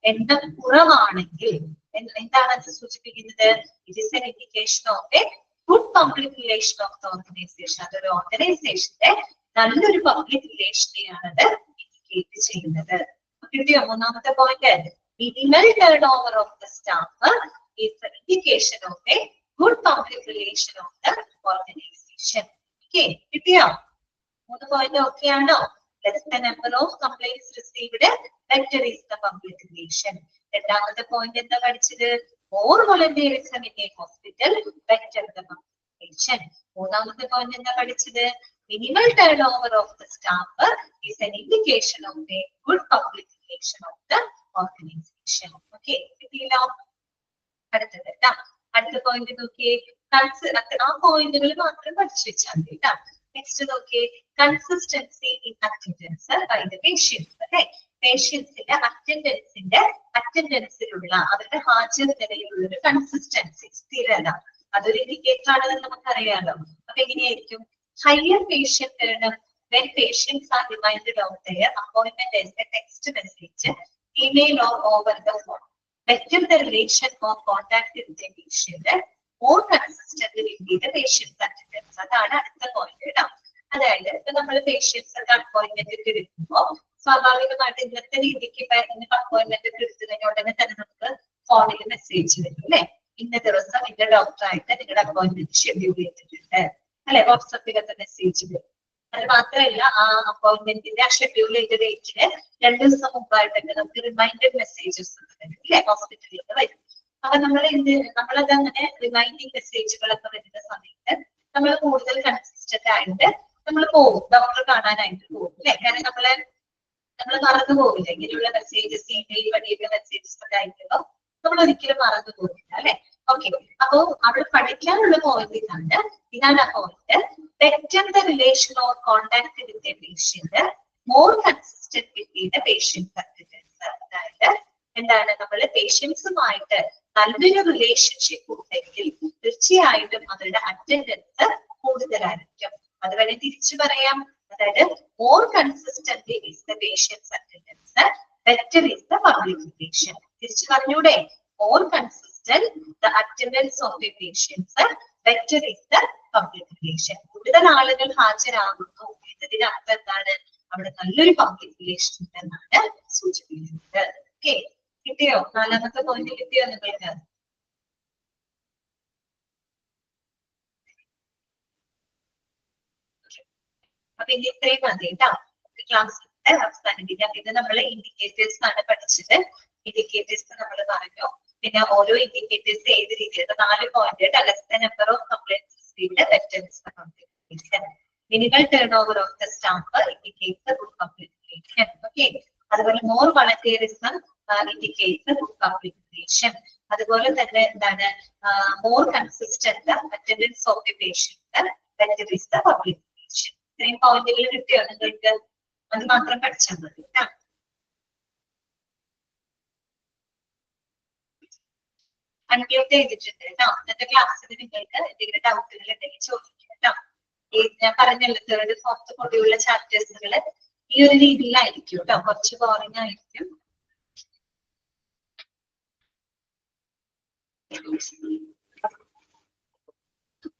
എണ്ണം കുറവാണെങ്കിൽ എന്താണ് അത് സൂചിപ്പിക്കുന്നത്? It is an indication of a good public relation of the organisation. അതൊരു ഓർഗനൈസേഷന്റെ നല്ലൊരു പബ്ലിക് റിലേഷനെയാണ് അത് ഇൻഡിക്കേറ്റ് ചെയ്യുന്നത്. കിട്ടിയോ? മൂന്നാമത്തെ point, minimal turn over of the staff is an indication of A good public relation of the organization. Okay, കിട്ടിയോ? മൂന്ന് point okay ആണോ? Less the number of complaints received, better is the public relation. രണ്ടാമത്തെ point എന്താ പഠിച്ചത്? More volunteerism in a hospital, better the public relation. മൂന്നാമത്തെ point എന്താ പഠിച്ചത്? Minimal turnover of the staff is an indication of a good public relation of the organization. Okay, കിട്ടിയല്ലോ? അടുത്തത് കേട്ടോ. അടുത്ത പോയിന്റ് നോക്കിയേ. ആ പോയിന്റുകൾ മാത്രം പഠിച്ചു വെച്ചാൽ മതി കേട്ടോ. നെക്സ്റ്റ് നോക്കിയേ. Consistency in attendance by the patients അല്ലെ. പേഷ്യൻസിന്റെ അറ്റൻഡൻസിലുള്ള അവരുടെ ഹാജർ നിലയിലുള്ള ഒരു കൺസിസ്റ്റൻസി, സ്ഥിരത, അതൊരു ഇൻഡിക്കേറ്റർ ആണെന്ന് നമുക്കറിയാലോ. അപ്പൊ എങ്ങനെയായിരിക്കും? Higher patient turn when patients are reminded of their appointment as a text message, email or over the phone. Better the relation or contact with the patient, more consistent will be the patient's attendance. അതാണ് അടുത്ത point കേട്ടോ. അതായത് ഇപ്പൊ നമ്മൾ patients ഒക്കെ appointment ഒക്കെ എടുക്കുമ്പോൾ സ്വാഭാവികമായിട്ട് ഇന്നത്തെ രീതിക്ക് ഇപ്പൊ അപ്പോയിന്റ്മെന്റ് ഒക്കെ എടുത്തു കഴിഞ്ഞ ഉടനെ തന്നെ നമുക്ക് ഫോണിൽ മെസ്സേജ് വരും അല്ലെ, ഇന്ന ദിവസം ഇന്ന ഡോക്ടറായിട്ട് നിങ്ങളുടെ അപ്പോയിന്റ്മെന്റ് ഷെഡ്യൂൾ ചെയ്തിട്ടുണ്ട് അല്ലെ, വാട്സപ്പിലൊക്കെ മെസ്സേജ് വരും. അത് മാത്രമല്ല ആ അപ്പോയിന്റ്മെന്റിന്റെ ആ ഷെഡ്യൂൾ ചെയ്ത ഡേറ്റിന് 2 ദിവസം മുമ്പായിട്ടൊക്കെ നമുക്ക് റിമൈൻഡർ മെസ്സേജസ് അല്ലെ ഹോസ്പിറ്റലിൽ വരും. അപ്പൊ നമ്മളത് അങ്ങനെ റിമൈൻഡിങ് മെസ്സേജുകളൊക്കെ വരുന്ന സമയത്ത് നമ്മൾ കൂടുതൽ കൺസിസ്റ്റന്റ് ആയിട്ട് നമ്മൾ പോകും, ഡോക്ടറെ കാണാനായിട്ട് പോകും അല്ലെ. കാരണം നമ്മൾ മറന്നു പോകില്ല ഇങ്ങനെയുള്ള മെസ്സേജസ്, ഇമെയിൽ വഴിയൊക്കെ മെസ്സേജസ് ഒക്കെ അയക്കുമ്പോൾ നമ്മൾ ഒരിക്കലും മറന്നു പോകില്ല അല്ലെ. ഓക്കെ, അപ്പോ അവിടെ പഠിക്കാനുള്ള പോയിന്റ് ഇതാണ് ആ point. Better the relation or contact with the patient, more consistent with the patient's attendance. അതായത് എന്താണ്, നമ്മൾ പേഷ്യൻസുമായിട്ട് നല്ലൊരു റിലേഷൻഷിപ്പ് ഉണ്ടെങ്കിൽ തീർച്ചയായിട്ടും അവരുടെ അറ്റൻഡൻസ് കൂടുതലായിരിക്കും. അതുവരെ തിരിച്ചു പറയാം, അതായത് more consistently is the patient's attendance, better is the public relation. തിരിച്ചു പറഞ്ഞൂടെ, more consistent the attendance of the patients, better is the public relation. കൂടുതൽ ആളുകൾ ഹാജരാകുന്നു എന്നതിനർത്ഥം എന്താണ്, അവിടെ നല്ലൊരു പബ്ലിക് റിലേഷൻ ഉണ്ടെന്നാണ് സൂചിപ്പിക്കുന്നത്. ഓക്കെ, കിട്ടിയോ? 4ാമത്തെ പോയിന്റ് കിട്ടിയോ നിങ്ങൾക്ക്? അപ്പൊ ഇനി ഇത്രയും മതി കേട്ടോ ക്ലാസ്സിന്റെ അവസാനിപ്പിക്കാം. ഇത് നമ്മൾ ഇൻഡിക്കേറ്റേഴ്സ് ആണ് പഠിച്ചത്. ഇൻഡിക്കേറ്റേഴ്സ് നമ്മൾ പറഞ്ഞു, പിന്നെ ഓരോ ഇൻഡിക്കേറ്റേഴ്സ് ഏത് രീതിയിൽ 4 point less the number of complaints received, വെറ്റൻസ് complaint, minimal turn over of the staff indicates good complete. Okay, അതുപോലെ more volunteerism indicates good complete. അതുപോലെ തന്നെ എന്താണ്, more consistent attendance of the patient, better is the public relation. ഇത്രയും പോയിന്റുകൾ കിട്ടിയോ നിങ്ങൾക്ക്? അത് മാത്രം പഠിച്ചാൽ മതി കേട്ടോ. അൺമ്യൂട്ട് ചെയ്തിട്ടുണ്ട് കേട്ടോ. ഇന്നത്തെ ക്ലാസ്സിൽ നിങ്ങൾക്ക് എന്തെങ്കിലും ഡൗട്ടുകൾ ഉണ്ടെങ്കിൽ ചോദിക്കാം കേട്ടോ. ഞാൻ പറഞ്ഞല്ലോ 3rd, 4th കൂടിയുള്ള ചാപ്റ്റേഴ്സുകൾ ഈ ഒരു രീതിയിലായിരിക്കും കേട്ടോ, കുറച്ച് ബോറിംഗ് ആയിരിക്കും.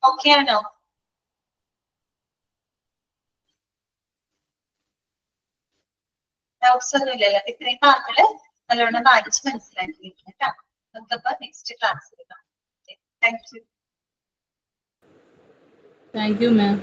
ഓക്കെ ആണോ? ഡൗട്ട്സ് ഒന്നും ഇല്ലല്ലോ? ഇത്രയും ഭാഗങ്ങള് നല്ലോണം വായിച്ച് മനസ്സിലാക്കി കേട്ടോ. നമുക്കപ്പോ നെക്സ്റ്റ് ക്ലാസ്സിൽ കാണാം. Thank you. Thank you, ma'am.